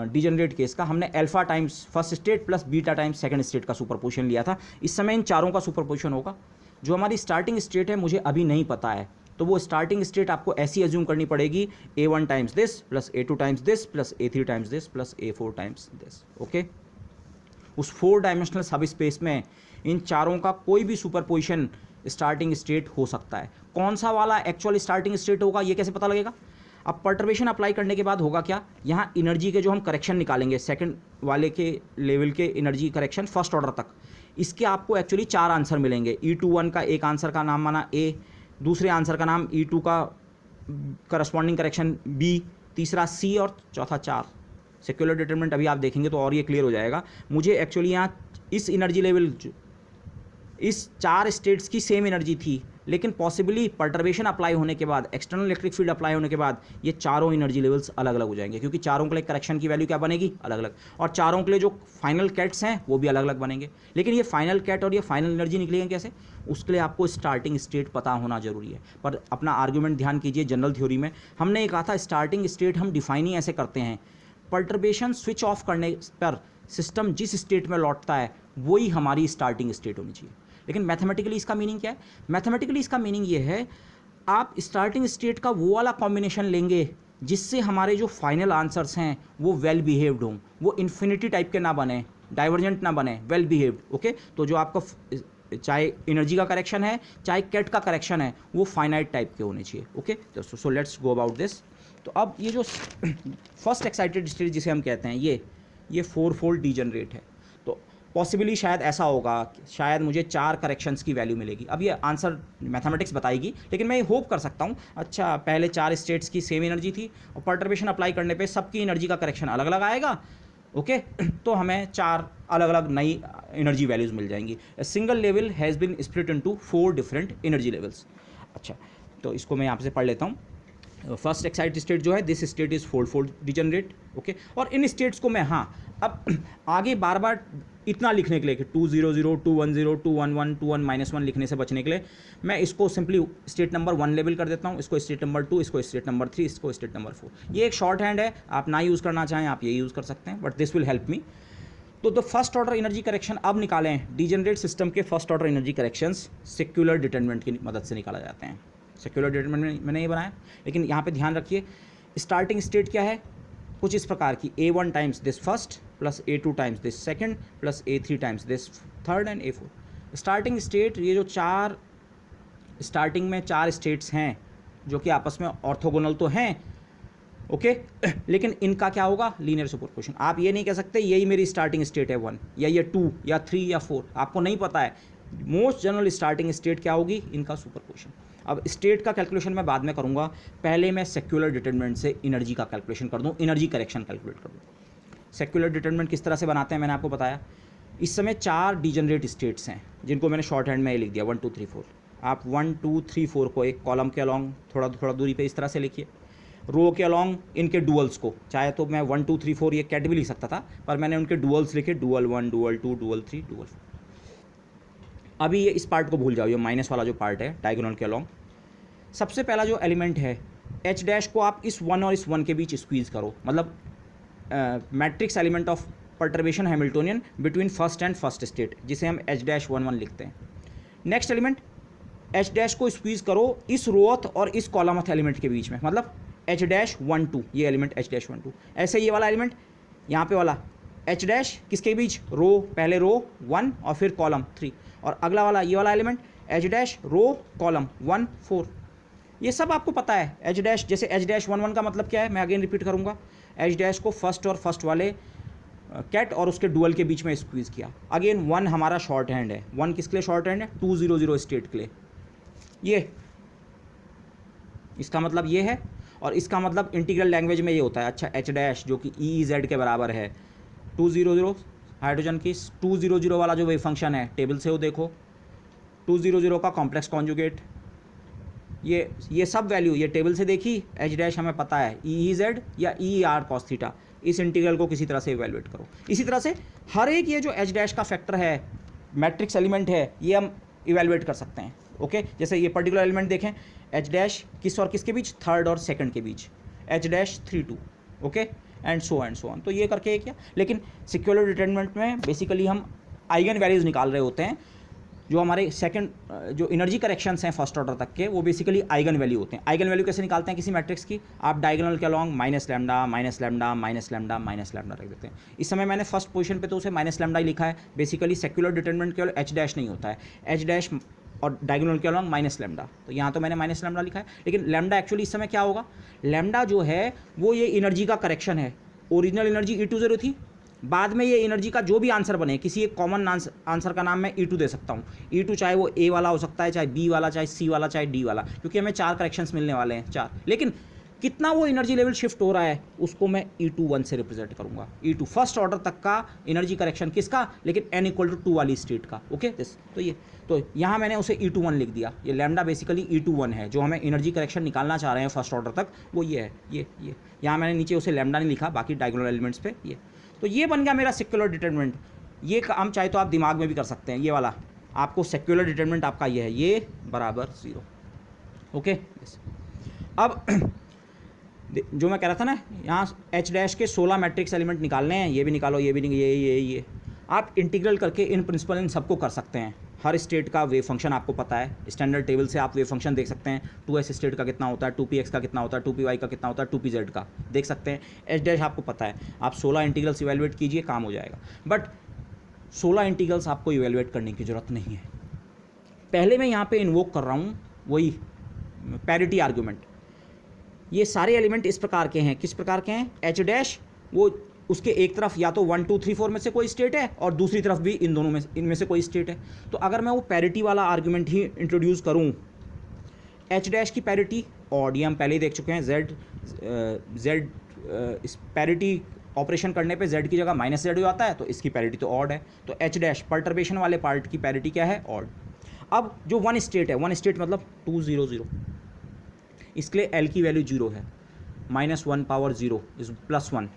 डिजनरेट केस का, हमने alpha times first state plus beta times second state का सुपरपोजिशन लिया था। इस समय इन चारों का सुपरपोजिशन होगा। जो हमारी स्टार्टिंग स्टेट है मुझे अभी नहीं पता है, तो वो स्टार्टिंग स्टेट आपको ऐसी एज्यूम करनी पड़ेगी, A1 times this plus A2 times this plus A3 times this plus A4 times this. Okay, उस 4 डायमेंशनल सब स्पेस में इन चारों का कोई भी सुपरपोजिशन स्टार्टिंग स्टेट हो सकता है। कौन सा वाला एक्चुअल स्टार्टिंग स्टेट होगा ये कैसे पता लगेगा? अब पर्टर्बेशन अप्लाई करने के बाद होगा क्या, यहाँ एनर्जी के जो हम करेक्शन निकालेंगे, सेकंड वाले के लेवल के एनर्जी करेक्शन फर्स्ट ऑर्डर तक, इसके आपको एक्चुअली 4 आंसर मिलेंगे। E21 का एक आंसर का नाम माना A, दूसरे आंसर का नाम E2 का करस्पॉन्डिंग करेक्शन B, तीसरा C और चौथा 4। सेक्युलर डिटरमिनेंट अभी आप देखेंगे तो और ये क्लियर हो जाएगा। मुझे एक्चुअली यहाँ इस एनर्जी लेवल, इस 4 स्टेट्स की सेम एनर्जी थी, लेकिन पॉसिबली पर्टर्बेशन अप्लाई होने के बाद, एक्सटर्नल इलेक्ट्रिक फील्ड अप्लाई होने के बाद ये चारों एनर्जी लेवल्स अलग अलग हो जाएंगे, क्योंकि चारों के लिए करेक्शन की वैल्यू क्या बनेगी, अलग अलग, और चारों के लिए जो फाइनल कैट्स हैं वो भी अलग अलग बनेंगे। लेकिन ये फाइनल कैट और ये फाइनल एनर्जी निकलेंगे कैसे, उसके लिए आपको स्टार्टिंग स्टेट पता होना जरूरी है। पर अपना आर्ग्यूमेंट ध्यान कीजिए, जनरल थ्योरी में हमने ये कहा था स्टार्टिंग स्टेट हम डिफाइन ही ऐसे करते हैं, पर्टर्बेशन स्विच ऑफ करने पर सिस्टम जिस स्टेट में लौटता है वही हमारी स्टार्टिंग स्टेट होनी चाहिए। लेकिन मैथमेटिकली इसका मीनिंग क्या है? मैथमेटिकली इसका मीनिंग ये है, आप स्टार्टिंग स्टेट का वो वाला कॉम्बिनेशन लेंगे जिससे हमारे जो फाइनल आंसर्स हैं वो वेल बिहेव्ड हों, वो इन्फिनिटी टाइप के ना बने, डाइवर्जेंट ना बने, वेल बिहेव्ड। ओके, तो जो आपका चाहे एनर्जी का करेक्शन है चाहे कैट का करेक्शन है वो फाइनाइट टाइप के होने चाहिए। ओके, तो so let's go about this. तो अब ये जो फर्स्ट एक्साइटेड स्टेट जिसे हम कहते हैं, ये 4-फोल्ड डीजनरेट है। तो पॉसिबली शायद ऐसा होगा, शायद मुझे 4 करेक्शंस की वैल्यू मिलेगी। अब ये आंसर मैथमेटिक्स बताएगी, लेकिन मैं ये होप कर सकता हूँ, अच्छा पहले 4 स्टेट्स की सेम एनर्जी थी और पर्टर्बेशन अप्लाई करने पे सबकी एनर्जी का करेक्शन अलग अलग आएगा। ओके, तो हमें 4 अलग अलग नई एनर्जी वैल्यूज़ मिल जाएंगी। Single level has been split into 4 different energy levels. अच्छा, तो इसको मैं यहाँ से पढ़ लेता हूँ। फर्स्ट एक्साइटेड स्टेट जो है, दिस स्टेट इज़ 4-फोल्ड डिजनरेट। ओके, और इन स्टेट्स को मैं, हाँ, अब आगे बार बार इतना लिखने के लिए कि 200, 210, 211, 21-1 लिखने से बचने के लिए मैं इसको सिंपली स्टेट नंबर 1 लेबल कर देता हूँ, इसको स्टेट नंबर 2, इसको स्टेट नंबर 3, इसको स्टेट नंबर 4। ये एक शॉर्ट हैंड है, आप ना यूज़ करना चाहें आप ये यूज़ कर सकते हैं, but this will help me. तो the first order energy correction अब निकालें। डीजनरेट सिस्टम के first order energy corrections secular determinant की मदद से निकाला जाते हैं। सेक्युलर डिटरमिनेंट मैंने ये बनाया, लेकिन यहाँ पे ध्यान रखिए स्टार्टिंग स्टेट क्या है, कुछ इस प्रकार की A1 times this first plus A2 times this second plus A3 times this third and A4। Starting state, ये जो 4 स्टार्टिंग में 4 स्टेट्स हैं जो कि आपस में ऑर्थोगोनल तो हैं, ओके, लेकिन इनका क्या होगा, लीनियर सुपरपोजिशन। आप ये नहीं कह सकते यही मेरी स्टार्टिंग स्टेट है 1 या ये 2 या 3 या 4, आपको नहीं पता है। मोस्ट जनरल स्टार्टिंग स्टेट क्या होगी, इनका सुपरपोजिशन। अब स्टेट का कैलकुलेशन मैं बाद में करूँगा, पहले मैं सेक्युलर डिटरमिनेंट से एनर्जी का कैलकुलेशन कर दूँ, एनर्जी करेक्शन कैलकुलेट कर दूँ। सेक्युलर डिटरमिनेंट किस तरह से बनाते हैं मैंने आपको बताया। इस समय 4 डिजनरेट स्टेट्स हैं जिनको मैंने शॉर्ट हैंड में ये लिख दिया 1 2 3 4। आप 1 2 3 4 को एक कॉलम के अलॉन्ग थोड़ा थोड़ा दूरी पे इस तरह से लिखिए, रो के अलॉन्ग इनके डुअल्स को, चाहे तो मैं 1 2 3 4 ये कैट भी लिख सकता था, पर मैंने उनके डुअल्स लिखे, डुअल 1, डुअल 2, डुअल 3, डुअल 4। अभी ये इस पार्ट को भूल जाओ, ये माइनस वाला जो पार्ट है डायगोनल के अलॉन्ग। सबसे पहला जो एलिमेंट है एच डैश को आप इस 1 और इस 1 के बीच स्क्वीज़ करो, मतलब matrix element of perturbation Hamiltonian between first and first state, जिसे हम एच डैश 1 1 लिखते हैं। नेक्स्ट एलिमेंट एच डैश को स्क्वीज़ करो इस रोथ और इस कॉलमथ एलिमेंट के बीच में, मतलब एच डैश 1 2, ये एलिमेंट एच डैश 1 2। ऐसे ये वाला एलिमेंट यहाँ पे वाला एच डैश किसके बीच, रो, पहले रो 1 और फिर कॉलम 3, और अगला वाला ये वाला element H dash row column 1 4। ये सब आपको पता है। एच डैश, जैसे एच डैश 1 1 का मतलब क्या है, मैं अगेन रिपीट करूँगा, एच डैश को फर्स्ट और फर्स्ट वाले कैट और उसके डुअल के बीच में स्क्वीज़ किया। अगेन 1 हमारा शॉर्ट हैंड है, 1 किसके लिए शॉर्ट हैंड है, 200 स्टेट के लिए, ये इसका मतलब ये है, और इसका मतलब इंटीग्रल लैंग्वेज में ये होता है। अच्छा, एच डैश जो कि EZ के बराबर है 200 हाइड्रोजन की 200 वाला जो वेव फंक्शन है टेबल से वो देखो, 200 का कॉम्प्लेक्स कॉन्जुगेट, ये सब वैल्यू ये टेबल से देखी। एच डैश हमें पता है EZ या ER cos थीटा, इस इंटीग्रल को किसी तरह से इवेलुएट करो। इसी तरह से हर एक ये जो एच डैश का फैक्टर है, मैट्रिक्स एलिमेंट है, ये हम इवेलुएट कर सकते हैं। ओके, जैसे ये पर्टिकुलर एलिमेंट देखें, एच डैश किस और किसके बीच, थर्ड और सेकंड के बीच, H dash 3 2, okay, and so on. तो ये करके किया, लेकिन सिक्युलर डिटरमिनेंट में बेसिकली हम आइगन वैल्यूज़ निकाल रहे होते हैं। जो हमारे सेकंड जो एनर्जी करेक्शंस हैं फर्स्ट ऑर्डर तक के, वो बेसिकली आइगन वैल्यू होते हैं। आइगन वैल्यू कैसे निकालते हैं किसी मैट्रिक्स की, आप डायगोनल के along minus lambda minus lambda minus lambda minus lambda रख देते हैं। इस समय मैंने फर्स्ट पोजीशन पे तो उसे माइनस लैम्डा ही लिखा है। बेसिकली सेक्युलर डिटरमिनेंट केवल एच डैश नहीं होता है, एच डैश और डायगोनल के अलॉन्ग माइनस लैम्डा, तो यहाँ तो मैंने माइनस लैम्डा लिखा है, लेकिन लैम्डा एक्चुअली इस समय क्या होगा, लैम्डा जो है वो ये एनर्जी का करेक्शन है। ओरिजिनल एनर्जी E20 थी, बाद में ये एनर्जी का जो भी आंसर बने, किसी एक कॉमन आंसर का नाम मैं E2 दे सकता हूँ। E2 चाहे वो A वाला हो सकता है, चाहे B वाला, चाहे C वाला, चाहे D वाला, क्योंकि हमें 4 करेक्शंस मिलने वाले हैं 4। लेकिन कितना वो एनर्जी लेवल शिफ्ट हो रहा है उसको मैं E2 1 से रिप्रेजेंट करूँगा। E2 फर्स्ट ऑर्डर तक का एनर्जी करेक्शन किसका, लेकिन n = 2 वाली स्टेट का। ओके दिस, तो यहाँ मैंने उसे E2 1 लिख दिया। ये लैम्डा बेसिकली E2 1 है, जो हमें एनर्जी करेक्शन निकालना चाह रहे हैं फर्स्ट ऑर्डर तक, वो ये है। ये यहाँ मैंने नीचे उसे लैम्डा नहीं लिखा, बाकी डायगोनल एलिमेंट्स पे ये। तो ये बन गया मेरा सेक्युलर डिटरमिनेंट। ये काम चाहे तो आप दिमाग में भी कर सकते हैं, ये वाला आपको सेक्युलर डिटरमिनेंट आपका ये है, ये बराबर 0। ओके, अब जो मैं कह रहा था ना, यहाँ एच डैश के 16 मैट्रिक्स एलिमेंट निकालने हैं, ये भी निकालो, ये भी नहीं, ये। आप इंटीग्रल करके इन प्रिंसिपल इन सबको कर सकते हैं। हर स्टेट का वेव फंक्शन आपको पता है, स्टैंडर्ड टेबल से आप वेव फंक्शन देख सकते हैं। 2s स्टेट का कितना होता है, 2px का कितना होता है, 2py का कितना होता है, 2pz का देख सकते हैं। एच डैश आपको पता है, आप 16 इंटीग्रल्स इवेलुएट कीजिए, काम हो जाएगा। बट 16 इंटीग्रल्स आपको इवेलुएट करने की ज़रूरत नहीं है। पहले मैं यहाँ पे इन्वोक कर रहा हूँ वही पैरिटी आर्ग्यूमेंट। ये सारे एलिमेंट इस प्रकार के हैं, किस प्रकार के हैं, एच डैश वो उसके एक तरफ या तो 1 2 3 4 में से कोई स्टेट है और दूसरी तरफ भी इन दोनों में इनमें से कोई स्टेट है। तो अगर मैं वो पैरिटी वाला आर्ग्यूमेंट ही इंट्रोड्यूस करूँ, एच डैश की पैरिटी ऑड, ये हम पहले ही देख चुके हैं। जेड इस पैरिटी ऑपरेशन करने पे z की जगह -z हो जाता है, तो इसकी पैरिटी तो ऑड है। तो एच डैश परटर्बेशन वाले पार्ट की पैरिटी क्या है, ऑड। अब जो वन स्टेट है, वन स्टेट मतलब 2 0 0, इसके लिए l की वैल्यू 0 है, -1 पावर 0 इज +1।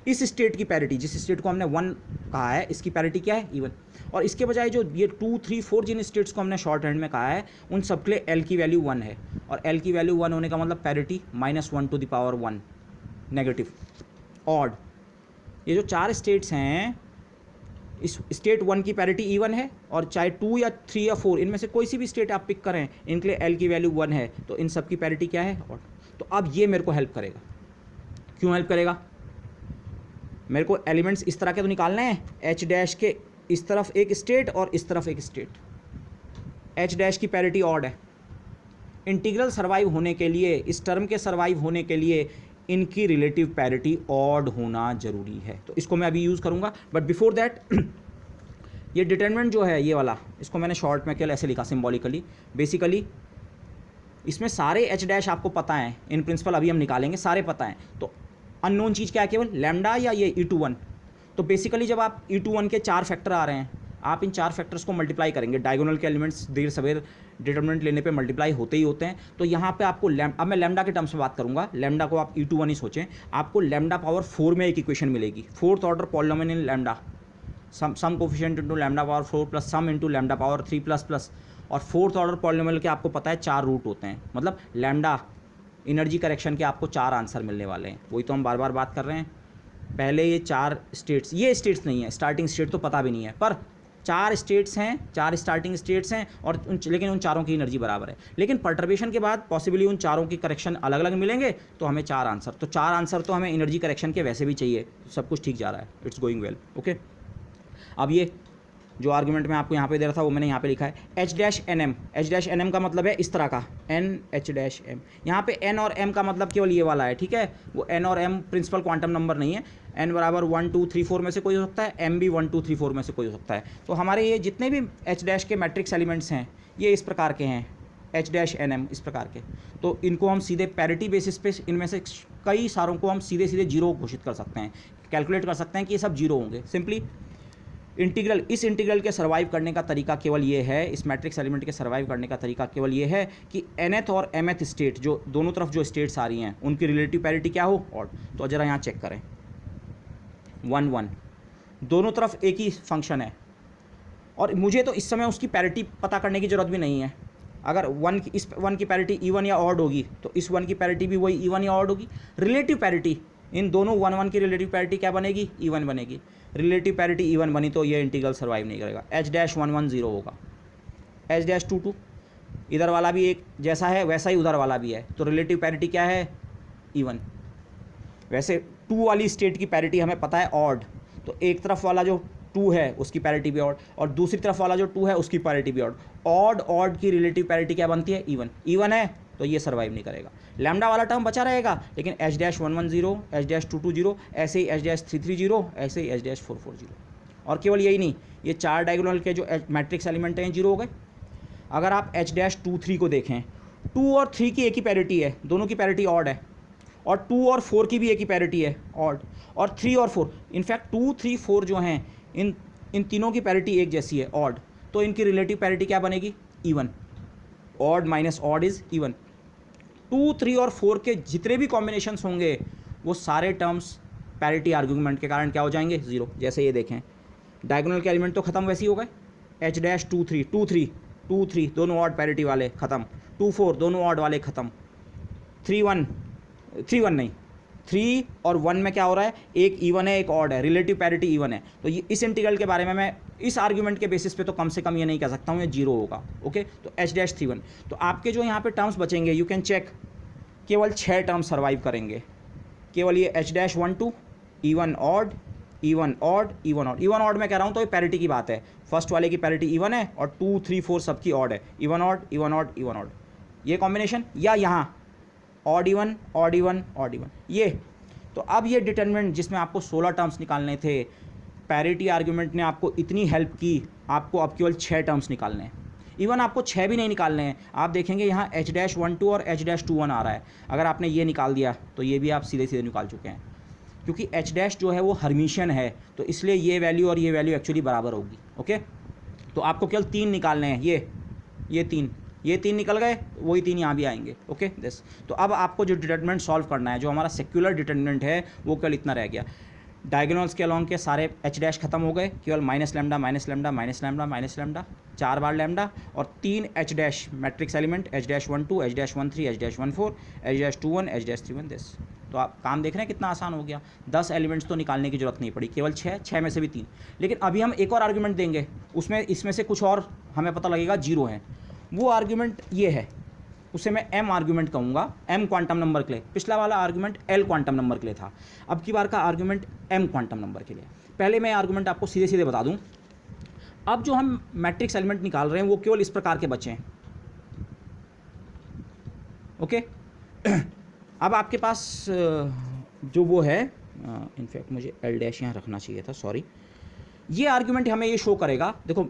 इस स्टेट की पैरिटी, जिस स्टेट को हमने 1 कहा है, इसकी पैरिटी क्या है, इवन। और इसके बजाय जो ये 2 3 4 जिन स्टेट्स को हमने शॉर्ट हैंड में कहा है, उन सब के लिए l की वैल्यू 1 है। और l की वैल्यू 1 होने का मतलब पैरिटी -1⁻1 नेगेटिव, ऑड। ये जो 4 स्टेट्स हैं, इस स्टेट 1 की पैरिटी इवन है, और चाहे 2 या 3 या 4 इनमें से कोई सी भी स्टेट आप पिक करें, इनके लिए l की वैल्यू 1 है, तो इन सब की पैरिटी क्या है, ऑड। तो अब ये मेरे को हेल्प करेगा। क्यों हेल्प करेगा, मेरे को एलिमेंट्स इस तरह के तो निकालने हैं, एच डैश के इस तरफ एक स्टेट और इस तरफ एक स्टेट, एच डैश की पैरिटी ऑड है। इंटीग्रल सर्वाइव होने के लिए, इस टर्म के सर्वाइव होने के लिए इनकी रिलेटिव पैरिटी ऑड होना जरूरी है। तो इसको मैं अभी यूज़ करूँगा, बट बिफोर दैट ये डिटरमिनेंट जो है ये वाला, इसको मैंने शॉर्ट में केवल ऐसे लिखा सिम्बॉलिकली। बेसिकली इसमें सारे एच डैश आपको पता है, इन प्रिंसिपल अभी हम निकालेंगे, सारे पता हैं। तो अननोन चीज़ क्या है, केवल लैम्डा या ये e21। तो बेसिकली जब आप e21 के 4 फैक्टर आ रहे हैं, आप इन 4 फैक्टर्स को मल्टीप्लाई करेंगे। डायगोनल के एलिमेंट्स देर सवेर डिटरमिनेंट लेने पे मल्टीप्लाई होते ही होते हैं। तो यहाँ पे आपको अब मैं लैम्डा के टर्म्स में बात करूँगा। लैम्डा को आप e21 ही सोचें, आपको लैम्डा पावर 4 में एक इक्वेशन मिलेगी, fourth order polynomial in lambda, some coefficient into lambda power 4 plus some into lambda power 3 plus plus. और फोर्थ ऑर्डर पॉलिनोमियल के आपको पता है 4 रूट होते हैं, मतलब लैम्डा एनर्जी करेक्शन के आपको 4 आंसर मिलने वाले हैं। वही तो हम बार बार बात कर रहे हैं। पहले ये 4 स्टेट्स, ये स्टेट्स नहीं है, स्टार्टिंग स्टेट तो पता भी नहीं है, पर 4 स्टेट्स हैं, 4 स्टार्टिंग स्टेट्स हैं, और लेकिन उन चारों की एनर्जी बराबर है। लेकिन परटर्बेशन के बाद पॉसिबली उन चारों की करेक्शन अलग अलग मिलेंगे, तो हमें 4 आंसर, तो 4 आंसर तो हमें एनर्जी करेक्शन के वैसे भी चाहिए। सब कुछ ठीक जा रहा है, इट्स गोइंग वेल, ओके। अब ये जो आर्गुमेंट मैं आपको यहाँ पे दे रहा था वो मैंने यहाँ पे लिखा है, H dash n m. H dash n m का मतलब है इस तरह का, एन एच डैश एम। यहाँ पे एन और एम का मतलब केवल ये वाला है, ठीक है। वो एन और एम प्रिंसिपल क्वांटम नंबर नहीं है। एन बराबर 1 2 3 4 में से कोई हो सकता है, एम भी 1 2 3 4 में से कोई हो सकता है। तो हमारे ये जितने भी एच डैश के मैट्रिक्स एलिमेंट्स हैं, ये इस प्रकार के हैं, एच डैश एन एम इस प्रकार के। तो इनको हम सीधे पैरिटी बेसिस पे, इनमें से कई सारों को हम सीधे सीधे जीरो घोषित कर सकते हैं, कैलकुलेट कर सकते हैं कि ये सब जीरो होंगे। सिंपली इंटीग्रल, इस इंटीग्रल के सर्वाइव करने का तरीका केवल ये है, इस मैट्रिक्स एलिमेंट के सर्वाइव करने का तरीका केवल ये है कि nth और mth स्टेट, जो दोनों तरफ जो स्टेट्स आ रही हैं, उनकी रिलेटिव पैरिटी क्या हो, ऑड। तो ज़रा यहाँ चेक करें, 1 1 दोनों तरफ एक ही फंक्शन है, और मुझे तो इस समय उसकी पैरिटी पता करने की ज़रूरत भी नहीं है। अगर इस 1 की पैरिटी इवन या ऑड होगी, तो इस 1 की पैरिटी भी वही इवन या ऑड होगी। रिलेटिव पैरिटी, इन दोनों 1 1 की रिलेटिव पैरिटी क्या बनेगी, इवन बनेगी। रिलेटिव पैरिटी इवन बनी तो ये इंटीग्रल सर्वाइव नहीं करेगा। एच डैश 1 1 0 होगा, एच डैश 2 2, इधर वाला भी एक जैसा है वैसा ही उधर वाला भी है, तो रिलेटिव पैरिटी क्या है, इवन। वैसे 2 वाली स्टेट की पैरिटी हमें पता है ऑड, तो एक तरफ वाला जो 2 है उसकी पैरिटी भी ऑड, और दूसरी तरफ वाला जो 2 है उसकी पैरिटी भी ऑड। ऑड की रिलेटिव पैरिटी क्या बनती है, इवन। इवन है तो ये सर्वाइव नहीं करेगा। लैम्डा वाला टर्म बचा रहेगा, लेकिन एच डैश 1 1 0, एच डैश 2 2 0, ऐसे ही एच डैश 3 3 0, ऐसे ही एच डैश 4 4 0। और केवल यही नहीं, ये 4 डायगोनल के जो मैट्रिक्स एलिमेंट हैं जीरो हो गए। अगर आप एच डैश 2 3 को देखें, 2 और 3 की एक ही पैरिटी है, दोनों की पैरिटी ऑड है, और 2 और 4 की भी एक ही पैरिटी है, ऑड। और 3 और 4, इनफैक्ट 2 3 4 जो हैं, इन तीनों की पैरिटी एक जैसी है, ऑड। तो इनकी रिलेटिव पैरिटी क्या बनेगी, even. Odd minus odd is even. 2 3 और 4 के जितने भी कॉम्बिनेशंस होंगे, वो सारे टर्म्स पैरिटी आर्गूमेंट के कारण क्या हो जाएंगे, जीरो। जैसे ये देखें, डायगोनल के एलिमेंट तो खत्म वैसे ही हो गए, एच डैश 2 3 2 3 2 3 दोनों ऑड पैरिटी वाले खत्म, 2 4 दोनों ऑड वाले खत्म, 3 1 नहीं 3 और 1 में क्या हो रहा है, एक इवन है एक ऑड है, रिलेटिव पैरिटी इवन है। तो ये इस इंटीग्रल के बारे में मैं इस आर्ग्यूमेंट के बेसिस पे तो कम से कम ये नहीं कह सकता हूँ ये 0 होगा। ओके, तो h'(3)1। तो आपके जो यहाँ पे टर्म्स बचेंगे, यू कैन चेक, केवल 6 टर्म सर्वाइव करेंगे, केवल ये h'(1)2, even odd, even odd, even odd. Even odd मैं कह रहा हूँ तो ये पैरिटी की बात है, फर्स्ट वाले की पैरिटी इवन है और 2, 3, 4 सबकी ऑड है, even odd, even odd, even odd, ये कॉम्बिनेशन। या यहाँ odd even, odd even, odd even, ये। तो अब ये डिटरमिनेंट जिसमें आपको 16 टर्म्स निकालने थे, पैरिटी आर्ग्यूमेंट ने आपको इतनी हेल्प की, आपको अब केवल 6 टर्म्स निकालने हैं। इवन आपको 6 भी नहीं निकालने हैं, आप देखेंगे यहाँ h'(1)2 और h'(2)1 आ रहा है। अगर आपने ये निकाल दिया तो ये भी आप सीधे सीधे निकाल चुके हैं, क्योंकि h' जो है वो हर्मिशियन है, तो इसलिए ये वैल्यू और ये वैल्यू एक्चुअली बराबर होगी। ओके, तो आपको केवल 3 निकालने हैं, ये 3 निकल गए, वही 3 यहाँ भी आएंगे। Okay this. तो अब आपको जो डिटरमिनेंट सॉल्व करना है, जो हमारा सेक्युलर डिटरमिनेंट है, वो केवल इतना रह गया। डायगोनल्स के अलॉन्ग के सारे h' खत्म हो गए, केवल minus lambda, minus lambda, minus lambda, minus lambda, 4 बार लैम्डा, और 3 h' matrix element, h'(1)2, h'(1)3, h'(1)4, h'(2)1, h'(3)1 this. तो आप काम देख रहे हैं कितना आसान हो गया। 10 एलिमेंट्स तो निकालने की जरूरत नहीं पड़ी, केवल 6 में से भी 3। लेकिन अभी हम एक और आर्ग्यूमेंट देंगे, उसमें इसमें से कुछ और हमें पता लगेगा 0 है। वो आर्ग्यूमेंट ये है, उसे मैं m आर्ग्यूमेंट कहूँगा, m क्वांटम नंबर के लिए। पिछला वाला आर्ग्यूमेंट l क्वांटम नंबर के लिए था, अब की बार का आर्ग्यूमेंट m क्वांटम नंबर के लिए। पहले मैं आर्ग्यूमेंट आपको सीधे सीधे बता दूं। अब जो हम मैट्रिक्स एलिमेंट निकाल रहे हैं वो केवल इस प्रकार के बचे हैं। ओके, अब आपके पास जो वो है, इनफैक्ट मुझे l' यहाँ रखना चाहिए था, सॉरी। ये आर्ग्यूमेंट हमें ये शो करेगा, देखो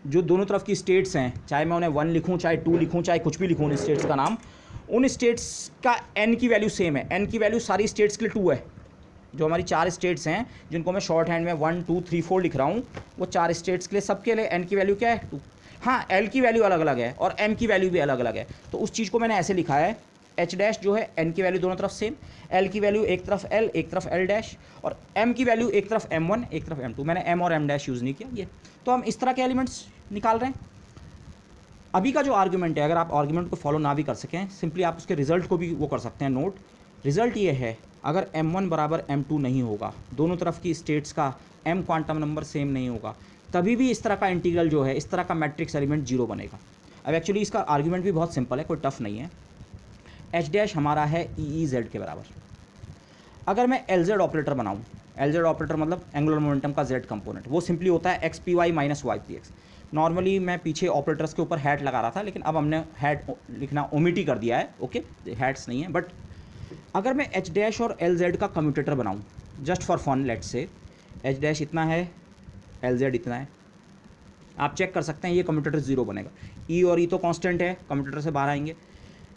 जो दोनों तरफ की स्टेट्स हैं, चाहे मैं उन्हें 1 लिखूं, चाहे 2 लिखूं, चाहे कुछ भी लिखूं उन स्टेट्स का नाम, उन स्टेट्स का n की वैल्यू सेम है। n की वैल्यू सारी स्टेट्स के लिए 2 है। जो हमारी 4 स्टेट्स हैं जिनको मैं शॉर्ट हैंड में 1, 2, 3, 4 लिख रहा हूँ, वो 4 स्टेट्स के लिए सबके लिए n की वैल्यू क्या है, 2। हाँ, l की वैल्यू अलग अलग है और m की वैल्यू भी अलग अलग है। तो उस चीज़ को मैंने ऐसे लिखा है, h' जो है n की वैल्यू दोनों तरफ सेम, l की वैल्यू एक तरफ l, एक तरफ l', और m की वैल्यू एक तरफ m1, एक तरफ m2। मैंने m और m' यूज़ नहीं किया ये। तो हम इस तरह के एलिमेंट्स निकाल रहे हैं। अभी का जो आर्ग्यूमेंट है, अगर आप आर्ग्यूमेंट को फॉलो ना भी कर सकें, सिंपली आप उसके रिजल्ट को भी वो कर सकते हैं नोट। रिजल्ट ये है, अगर m1 बराबर m2 नहीं होगा, दोनों तरफ की स्टेट्स का m क्वांटम नंबर सेम नहीं होगा, तभी भी इस तरह का इंटीग्रल जो है, इस तरह का मैट्रिक्स एलिमेंट 0 बनेगा। अब एक्चुअली इसका आर्ग्यूमेंट भी बहुत सिंपल है, कोई टफ नहीं है। h' हमारा है EEZ के बराबर। अगर मैं LZ ऑपरेटर बनाऊँ, LZ ऑपरेटर मतलब एंगुलर मोमेंटम का z कंपोनेंट, वो सिंपली होता है XPY माइनस YPX। नॉर्मली मैं पीछे ऑपरेटर्स के ऊपर हैट लगा रहा था, लेकिन अब हमने हैट लिखना ओमिट ही कर दिया है। ओके, हैट्स नहीं है। बट अगर मैं h' और LZ का कम्यूटेटर बनाऊँ, just for fun, let's say h' इतना है, LZ इतना है, आप चेक कर सकते हैं ये कम्यूटेटर 0 बनेगा। E और E तो कांस्टेंट है, कम्यूटेटर से बाहर आएंगे।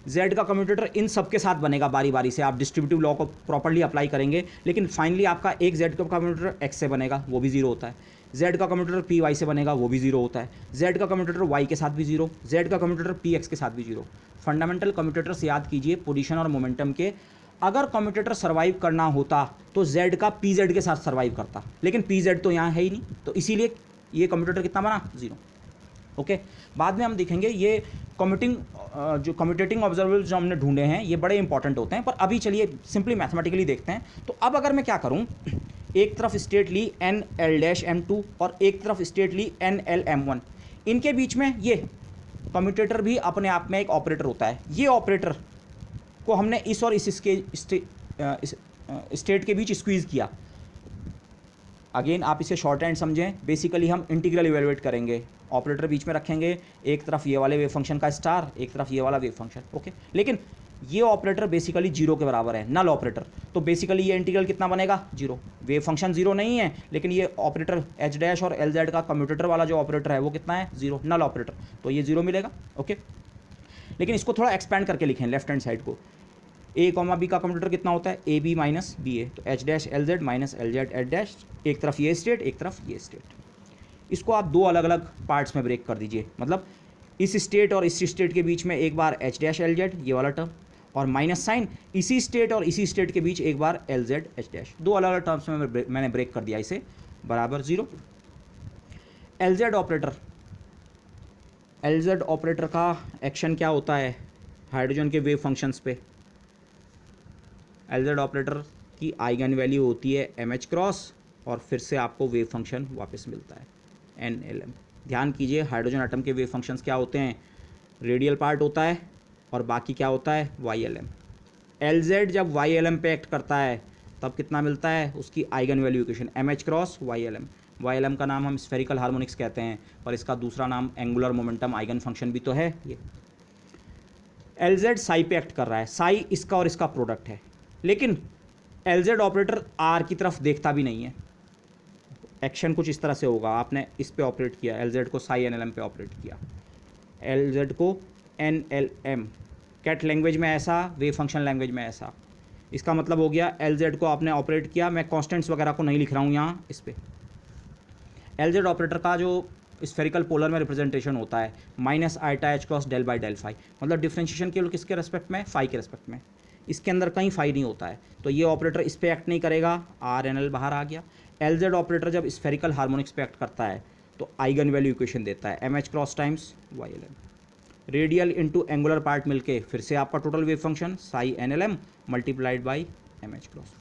Z का कम्यूटेटर इन सब के साथ बनेगा बारी बारी से, आप डिस्ट्रीब्यूटिव लॉ को प्रॉपर्ली अप्लाई करेंगे, लेकिन फाइनली आपका एक Z का कम्यूटेटर X से बनेगा, वो भी 0 होता है। Z का कम्यूटेटर PY से बनेगा, वो भी 0 होता है। Z का कम्यूटेटर Y के साथ भी 0, Z का कम्यूटेटर PX के साथ भी 0। फंडामेंटल कम्यूटेटर्स याद कीजिए पोजीशन और मोमेंटम के। अगर कम्यूटेटर सर्वाइव करना होता तो Z का PZ के साथ सर्वाइव करता, लेकिन PZ तो यहाँ है ही नहीं, तो इसीलिए ये कम्यूटेटर कितना बना, 0। ओके, बाद में हम देखेंगे ये कम्यूटेटिंग ऑब्जर्वेबल जो हमने ढूंढे हैं ये बड़े इंपॉर्टेंट होते हैं, पर अभी चलिए सिंपली मैथमेटिकली देखते हैं। तो अब अगर मैं क्या करूं, एक तरफ स्टेट ली NL'(M2) और एक तरफ स्टेट ली NL'(M1), इनके बीच में ये कम्यूटेटर भी अपने आप में एक ऑपरेटर होता है। ये ऑपरेटर को हमने इस और इस स्टेट के बीच स्क्वीज़ किया। अगेन आप इसे शॉर्ट हैंड समझें, बेसिकली हम इंटीग्रल इवेलुएट करेंगे, ऑपरेटर बीच में रखेंगे, एक तरफ ये वाले वेव फंक्शन का स्टार, एक तरफ ये वाला वेव फंक्शन। ओके, लेकिन ये ऑपरेटर बेसिकली 0 के बराबर है, नल ऑपरेटर। तो बेसिकली ये इंटीग्रल कितना बनेगा, 0। वेव फंक्शन 0 नहीं है, लेकिन ये ऑपरेटर h' और LZ का कम्यूटेटर वाला जो ऑपरेटर है वो कितना है, 0, नल ऑपरेटर, तो ये 0 मिलेगा। ओके, लेकिन इसको थोड़ा एक्सपैंड करके लिखें लेफ्ट हैंड साइड को। A, B का कम्यूटेटर कितना होता है, AB माइनस BA, तो h' LZ minus LZ h', एक तरफ ये स्टेट, एक तरफ ये स्टेट। इसको आप 2 अलग अलग पार्ट्स में ब्रेक कर दीजिए, मतलब इस स्टेट और इस स्टेट के बीच में एक बार h' LZ ये वाला टर्म, और माइनस साइन इसी स्टेट और इसी स्टेट के बीच एक बार LZ h', 2 अलग अलग टर्म्स में मैंने ब्रेक कर दिया इसे, बराबर 0। LZ ऑपरेटर का एक्शन क्या होता है हाइड्रोजन के वेव फंक्शंस पे, LZ ऑपरेटर की आइगन वैल्यू होती है MH क्रॉस और फिर से आपको वेव फंक्शन वापस मिलता है NLM। ध्यान कीजिए हाइड्रोजन एटम के वेव फंक्शंस क्या होते हैं, रेडियल पार्ट होता है और बाकी क्या होता है YLM। LZ जब YLM पे एक्ट करता है तब कितना मिलता है, उसकी eigen value equation MH cross YLM। YLM का नाम हम स्फेरिकल हार्मोनिक्स कहते हैं पर इसका दूसरा नाम एंगुलर मोमेंटम आइगन फंक्शन भी तो है। ये LZ साई पे एक्ट कर रहा है, साई इसका और इसका प्रोडक्ट है, लेकिन LZ ऑपरेटर R की तरफ देखता भी नहीं है। एक्शन कुछ इस तरह से होगा, आपने इस पे ऑपरेट किया, LZ को साई NLM पे ऑपरेट किया, LZ को NLM, कैट लैंग्वेज में ऐसा, वेव फंक्शन लैंग्वेज में ऐसा। इसका मतलब हो गया LZ को आपने ऑपरेट किया, मैं कॉन्स्टेंट्स वगैरह को नहीं लिख रहा हूँ यहाँ इस पर। LZ ऑपरेटर का जो स्फेरिकल पोलर में रिप्रेजेंटेशन होता है minus iota H cross del by del phi, मतलब डिफ्रेंशिएशन केवल किसके रेस्पेक्ट में, फाई के रेस्पेक्ट में, इसके अंदर कहीं फाई नहीं होता है, तो ये ऑपरेटर इस पे एक्ट नहीं करेगा, RNL बाहर आ गया। LZ ऑपरेटर जब स्फेरिकल हार्मोनिक्स पे एक्ट करता है तो आइगन वैल्यू इक्वेशन देता है MH cross times YLM, radial into angular part मिलके फिर से आपका total wave function psi NLM multiplied by MH cross.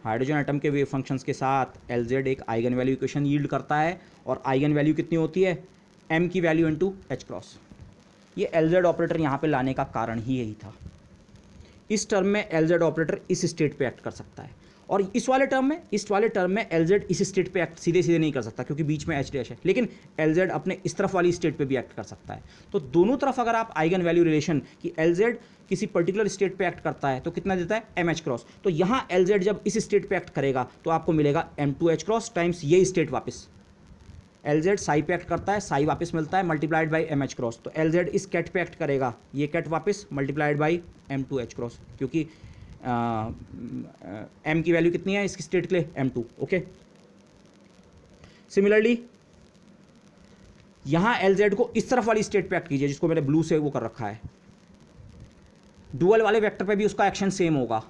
Hydrogen atom के वेव फंक्शंस के साथ LZ एक आइगन वैल्यू इक्वेशन यील्ड करता है और आइगन वैल्यू कितनी होती है, M की वैल्यू इंटू H क्रॉस। ये LZ ऑपरेटर यहाँ पे लाने का कारण ही यही था। इस टर्म में LZ ऑपरेटर इस स्टेट पे एक्ट कर सकता है और इस वाले टर्म में LZ इस स्टेट पे एक्ट सीधे सीधे नहीं कर सकता क्योंकि बीच में H डैश है, लेकिन LZ अपने इस तरफ वाली स्टेट पे भी एक्ट कर सकता है। तो दोनों तरफ अगर आप आइगन वैल्यू रिलेशन कि LZ किसी पर्टिकुलर स्टेट पे एक्ट करता है तो कितना देता है MH क्रॉस, तो यहाँ LZ जब इस स्टेट पे एक्ट करेगा तो आपको मिलेगा M2H क्रॉस टाइम्स ये स्टेट वापस। LZ साई पे एक्ट करता है, साई वापस मिलता है मल्टीप्लाइड बाई MH क्रॉस, तो LZ इस कैट पे एक्ट करेगा, ये कैट वापस मल्टीप्लाइड बाई M2H क्रॉस, क्योंकि M की वैल्यू कितनी है इसकी स्टेट के लिए, M2। ओके, सिमिलरली यहां LZ को इस तरफ वाली स्टेट पे एक्ट कीजिए जिसको मैंने ब्लू से वो कर रखा है, डुअल वाले वेक्टर पे भी उसका एक्शन सेम होगा,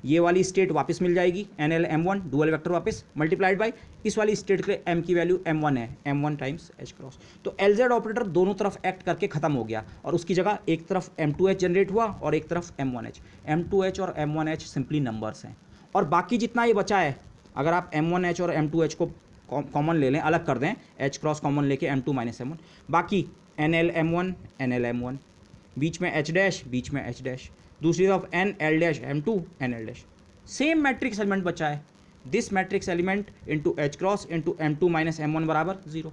ये वाली स्टेट वापस मिल जाएगी NL M1 डुअल वेक्टर वापस मल्टीप्लाइड बाई इस वाली स्टेट के लिए M की वैल्यू M1 है, M1 टाइम्स H क्रॉस। तो LZ ऑपरेटर दोनों तरफ एक्ट करके खत्म हो गया और उसकी जगह एक तरफ M2H जनरेट हुआ और एक तरफ M1H। M2H और M1H सिंपली नंबर्स हैं और बाकी जितना ये बचा है, अगर आप M1H और M2H को कॉमन ले लें, अलग कर दें, H क्रॉस कॉमन लेके M2 माइनस M1, बाकी NL M1 NL M1, बीच में H डैश, बीच में H डैश, दूसरी तरफ NL dash M2 NL dash, same matrix element बचा है, this matrix element into H cross into M2 minus M1 बराबर 0,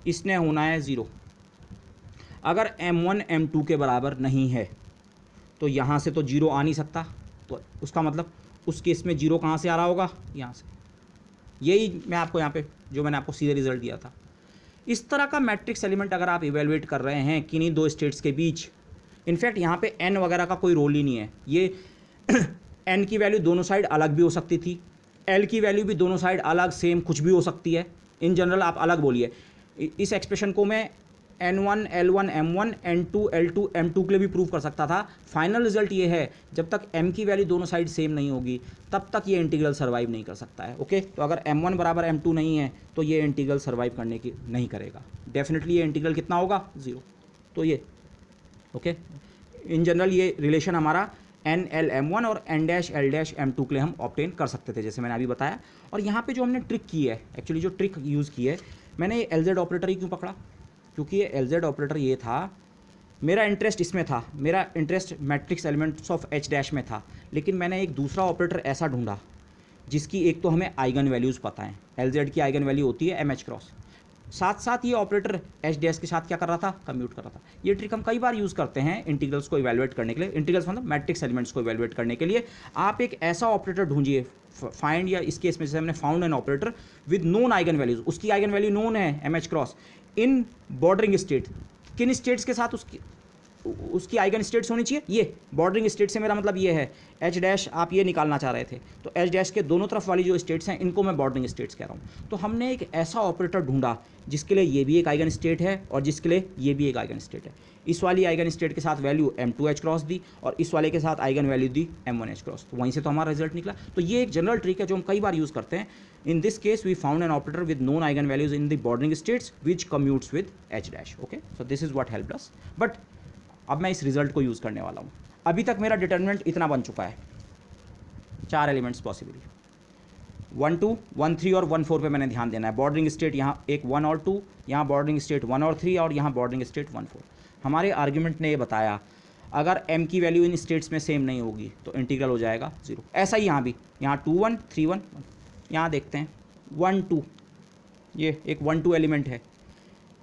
इसने होना है 0। अगर M1 M2 के बराबर नहीं है तो यहाँ से तो 0 आ नहीं सकता, तो उसका मतलब उस केस में 0 कहाँ से आ रहा होगा, यहाँ से। यही मैं आपको यहाँ पे जो मैंने आपको सीधे रिजल्ट दिया था। इस तरह का मैट्रिक्स एलिमेंट अगर आप इवेलुएट कर रहे हैं किन्हीं दो स्टेट्स के बीच, इनफैक्ट यहाँ पे n वगैरह का कोई रोल ही नहीं है, ये n की वैल्यू दोनों साइड अलग भी हो सकती थी, l की वैल्यू भी दोनों साइड अलग सेम कुछ भी हो सकती है, इन जनरल आप अलग बोलिए। इस एक्सप्रेशन को मैं N1 L1 M1 N2 L2 M2 के लिए भी प्रूव कर सकता था। फाइनल रिजल्ट ये है, जब तक m की वैल्यू दोनों साइड सेम नहीं होगी तब तक ये इंटीग्रल सर्वाइव नहीं कर सकता है। ओके, तो अगर M1 बराबर M2 नहीं है तो ये इंटीग्रल सर्वाइव करने की नहीं करेगा, डेफिनेटली ये इंटीग्रल कितना होगा, 0। तो ये ओके, इन जनरल ये रिलेशन हमारा NL M1 और N dash L dash M2 के लिए हम ऑब्टेन कर सकते थे, जैसे मैंने अभी बताया। और यहाँ पे जो हमने ट्रिक की है, एक्चुअली जो ट्रिक यूज़ की है, मैंने ये LZ ऑपरेटर ही क्यों पकड़ा, क्योंकि ये LZ ऑपरेटर ये था, मेरा इंटरेस्ट इसमें था, मेरा interest matrix elements of H dash में था, लेकिन मैंने एक दूसरा ऑपरेटर ऐसा ढूंढा जिसकी एक तो हमें आइगन वैल्यूज़ पता है, LZ की आइगन वैल्यू होती है MH क्रॉस, साथ साथ ये ऑपरेटर H डैश के साथ क्या कर रहा था, कम्यूट कर रहा था। ये ट्रिक हम कई बार यूज़ करते हैं इंटीग्रल्स को इवैल्यूएट करने के लिए, इंटीग्रल्स मतलब मैट्रिक्स एलिमेंट्स को इवैल्यूएट करने के लिए। आप एक ऐसा ऑपरेटर ढूंढिए, फाइंड, या इस केस में जैसे हमने found an operator with known eigen values, उसकी आइगन वैल्यू नोन है MH cross in bordering state, किन स्टेट्स के साथ उसकी आइगन स्टेट्स होनी चाहिए, ये बॉर्डरिंग स्टेट से मेरा मतलब ये है H डैश, आप ये निकालना चाह रहे थे, तो H डैश के दोनों तरफ वाली जो स्टेट्स हैं इनको मैं बॉर्डरिंग स्टेट्स कह रहा हूँ। तो हमने एक ऐसा ऑपरेटर ढूंढा जिसके लिए ये भी एक आइगन स्टेट है और जिसके लिए ये भी एक आइगन स्टेट है। इस वाली आइगन स्टेट के साथ वैल्यू M2H क्रॉस दी और इस वाले के साथ आइगन वैल्यू दी M1H क्रॉस, तो वहीं से तो हमारा रिजल्ट निकला। तो ये एक जनरल ट्रिक है जो हम कई बार यूज़ करते हैं। In this case we found an operator with known eigen values in the bordering states which commutes with H dash. Okay, so this is what helped us. But अब मैं इस रिजल्ट को यूज़ करने वाला हूँ। अभी तक मेरा डिटर्मिनेंट इतना बन चुका है, 4 एलिमेंट्स पॉसिबल, 1 2 1 3 और 1 4 पे मैंने ध्यान देना है। बॉर्डरिंग स्टेट यहाँ एक 1 और 2, यहाँ बॉर्डरिंग स्टेट 1 और 3 और यहाँ बॉर्डरिंग स्टेट 1 4। हमारे आर्ग्यूमेंट ने ये बताया अगर m की वैल्यू इन स्टेट्स में सेम नहीं होगी तो इंटीग्रल हो जाएगा 0। ऐसा ही यहाँ भी, यहाँ 2 1 3 1 1। यहाँ देखते हैं 1 2, ये एक 1 2 एलिमेंट है,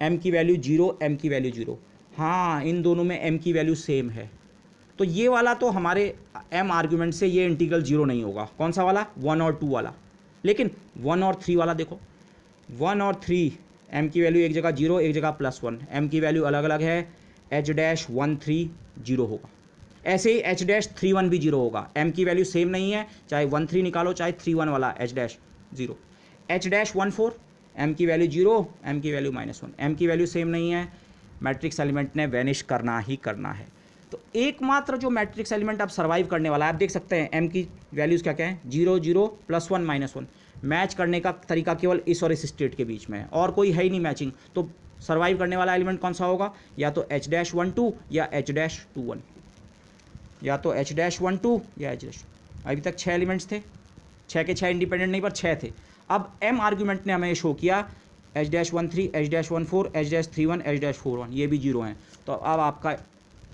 m की वैल्यू 0, m की वैल्यू 0। हाँ, इन दोनों में m की वैल्यू सेम है, तो ये वाला तो हमारे m आर्ग्यूमेंट से ये इंटीग्रल 0 नहीं होगा। कौन सा वाला? 1 और 2 वाला। लेकिन 1 और 3 वाला देखो, 1 और 3 m की वैल्यू एक जगह 0 एक जगह +1, m की वैल्यू अलग अलग है, h डैश 1 3 0 होगा। ऐसे ही h डैश 3 1 भी 0 होगा। m की वैल्यू सेम नहीं है, चाहे 1 3 निकालो चाहे 3 1 वाला h dash 0। h dash 1 4 m की वैल्यू 0, m की वैल्यू -1, m की वैल्यू सेम नहीं है, मैट्रिक्स एलिमेंट ने वैनिश करना ही करना है। तो एकमात्र जो मैट्रिक्स एलिमेंट आप सर्वाइव करने वाला है, आप देख सकते हैं m की वैल्यूज़ क्या क्या है, 0 0 +1 -1। मैच करने का तरीका केवल इस और इस स्टेट के बीच में है, और कोई है ही नहीं मैचिंग। तो सर्वाइव करने वाला एलिमेंट कौन सा होगा? या तो h डैश 1 2 या h डैश 2 1, या तो h डैश 1 2 या h डैश। अभी तक 6 एलिमेंट्स थे, 6 के 6 इंडिपेंडेंट नहीं पर 6 थे। अब m आर्ग्यूमेंट ने हमें शो किया h dash 1 3, h dash 1 4, h dash 3 1, h dash 4 1, ये भी 0 हैं। तो अब आपका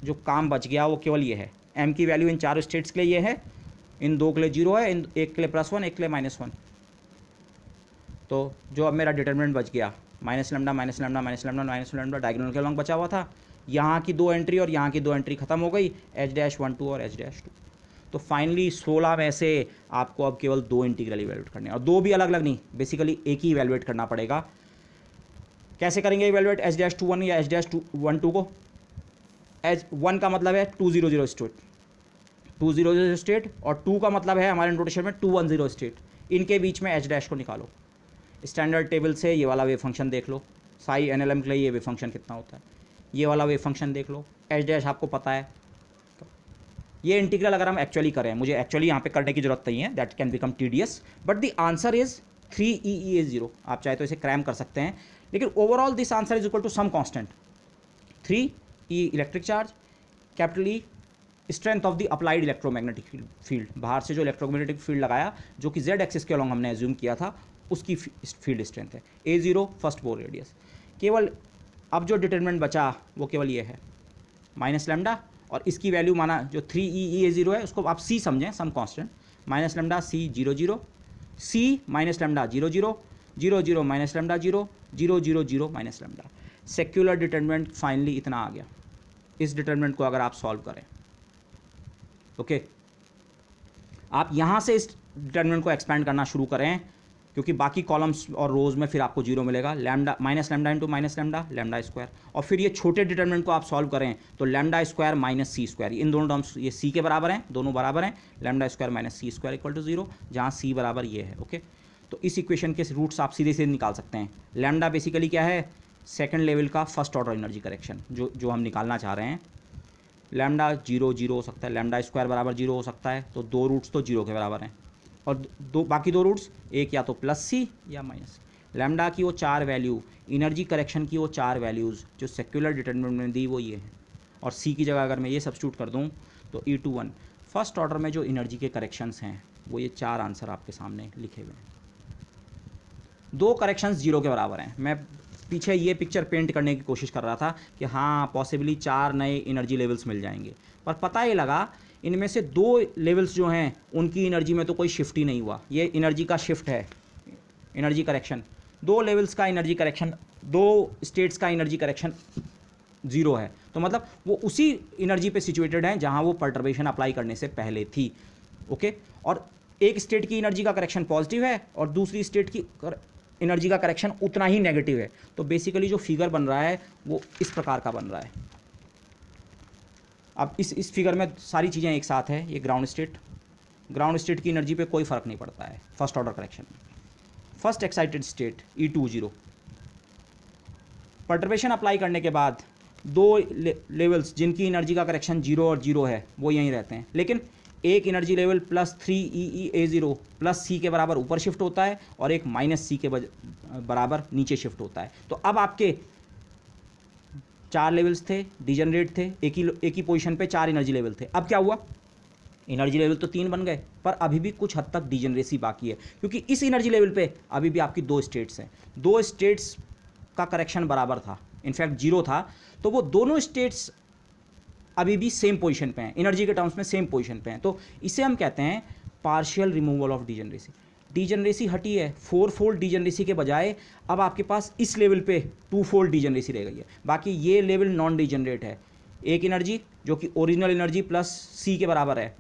जो काम बच गया वो केवल ये है, m की वैल्यू इन चारों स्टेट्स के लिए ये है, इन 2 के लिए 0 है, इन एक के लिए +1 एक के लिए -1। तो जो अब मेरा डिटर्मिनेंट बच गया -λ -λ डायगोनल के लॉन्ग बचा हुआ था, यहाँ की 2 एंट्री और यहाँ की 2 एंट्री खत्म हो गई, h डैश 1 2 और h डैश 2। तो फाइनली 16 में से आपको अब केवल 2 इंटीग्रल इवेलुएट करने हैं, और 2 भी अलग अलग नहीं, बेसिकली एक ही इवेलुएट करना पड़ेगा। कैसे करेंगे इवेलुएट h डैश 2 1 या h डैश 1 2 को? h 1 का मतलब है 2 0 0 स्टेट, 2 0 0 स्टेट, और 2 का मतलब है हमारे नोटेशन में 2 1 0 स्टेट। इनके बीच में h डैश को निकालो। स्टैंडर्ड टेबल से ये वाला वेव फंक्शन देख लो, साई NLM के लिए ये वेव फंक्शन कितना होता है, ये वाला वेव फंक्शन देख लो, h डैश आपको पता है। ये इंटीग्रल अगर हम एक्चुअली करें, मुझे एक्चुअली यहाँ पे करने की जरूरत नहीं है, that can become tedious, but the answer is 3EE0। आप चाहे तो इसे क्रैम कर सकते हैं, लेकिन overall this answer is equal to some constant 3E electric charge, E strength of the applied electromagnetic field, बाहर से जो इलेक्ट्रोमैग्नेटिक फील्ड लगाया जो कि z एक्सिस के अलॉन्ग हमने एज्यूम किया था, उसकी फील्ड स्ट्रेंथ है। A0 first bore radius. केवल अब जो डिटरमिनेंट बचा वो केवल ये है -λ, और इसकी वैल्यू माना जो 3EE0 है उसको आप c समझें, some constant, -λ c 0 0, c -λ 0 0 0 0 -λ 0 0 0 0 -λ। Secular determinant finally इतना आ गया। इस डिटरमिनेंट को अगर आप सॉल्व करें, ओके, आप यहाँ से इस डिटरमिनेंट को एक्सपेंड करना शुरू करें, क्योंकि बाकी कॉलम्स और रोज में फिर आपको 0 मिलेगा, लैम्डा -λ इंटू -λ स्क्वायर, और फिर ये छोटे डिटरमिनेंट को आप सॉल्व करें तो lambda square minus c square, इन दोनों टर्म्स ये c के बराबर हैं, दोनों बराबर हैं, lambda square minus c square equal to 0, जहाँ c बराबर ये है। ओके, तो इस इक्वेशन के रूट्स आप सीधे सीधे निकाल सकते हैं। लैम्डा बेसिकली क्या है? सेकंड लेवल का फर्स्ट ऑर्डर एनर्जी करेक्शन जो हम निकालना चाह रहे हैं। लैम्डा 0 0 हो सकता है, लैम्डा स्क्वायर बराबर 0 हो सकता है, तो 2 रूट्स तो 0 के बराबर हैं, और बाकी 2 रूट्स एक या तो +c या -c। लैम्डा की वो 4 वैल्यू, एनर्जी करेक्शन की वो 4 वैल्यूज़ जो सेक्युलर डिटरमिनेंट में दी वो ये हैं, और c की जगह अगर मैं ये सब्स्टिट्यूट कर दूँ तो E21 फर्स्ट ऑर्डर में जो एनर्जी के करेक्शंस हैं वो ये 4 आंसर आपके सामने लिखे हुए हैं। 2 करेक्शंस 0 के बराबर हैं। मैं पीछे ये पिक्चर पेंट करने की कोशिश कर रहा था कि हाँ पॉसिबली 4 नए एनर्जी लेवल्स मिल जाएंगे, पर पता ही लगा इनमें से 2 लेवल्स जो हैं उनकी एनर्जी में तो कोई शिफ्ट ही नहीं हुआ। ये एनर्जी का शिफ्ट है, एनर्जी करेक्शन, 2 लेवल्स का एनर्जी करेक्शन, 2 स्टेट्स का एनर्जी करेक्शन 0 है, तो मतलब वो उसी एनर्जी पे सिचुएटेड हैं जहाँ वो पर्टर्बेशन अप्लाई करने से पहले थी। ओके, और एक स्टेट की एनर्जी का करेक्शन पॉजिटिव है और दूसरी स्टेट की एनर्जी का करेक्शन उतना ही नेगेटिव है। तो बेसिकली जो फिगर बन रहा है वो इस प्रकार का बन रहा है। अब इस फिगर में सारी चीज़ें एक साथ है। ये ग्राउंड स्टेट की एनर्जी पे कोई फ़र्क नहीं पड़ता है फर्स्ट ऑर्डर करेक्शन में। First excited state E20, perturbation apply करने के बाद 2 लेवल्स जिनकी एनर्जी का करेक्शन 0 और 0 है वो यहीं रहते हैं, लेकिन एक एनर्जी लेवल +3EE0 +c के बराबर ऊपर शिफ्ट होता है और एक -c के बराबर नीचे शिफ्ट होता है। तो अब आपके 4 लेवल्स थे, डिजनरेट थे, एक ही पोजीशन पे 4 एनर्जी लेवल थे। अब क्या हुआ, एनर्जी लेवल तो 3 बन गए, पर अभी भी कुछ हद तक डिजनरेसी बाकी है, क्योंकि इस एनर्जी लेवल पे अभी भी आपकी 2 स्टेट्स हैं। 2 स्टेट्स का करेक्शन बराबर था, इनफैक्ट 0 था, तो वो दोनों स्टेट्स अभी भी सेम पोजीशन पे हैं, एनर्जी के टर्म्स में सेम पोजीशन पे हैं। तो इसे हम कहते हैं partial removal of degeneracy. Degeneracy हटी है, 4 फोल्ड डिजनरेसी के बजाय अब आपके पास इस लेवल पे 2 फोल्ड डिजनरेसी रह गई है। बाकी ये लेवल नॉन डिजनरेट है, एक एनर्जी जो कि ओरिजिनल एनर्जी प्लस सी के बराबर है,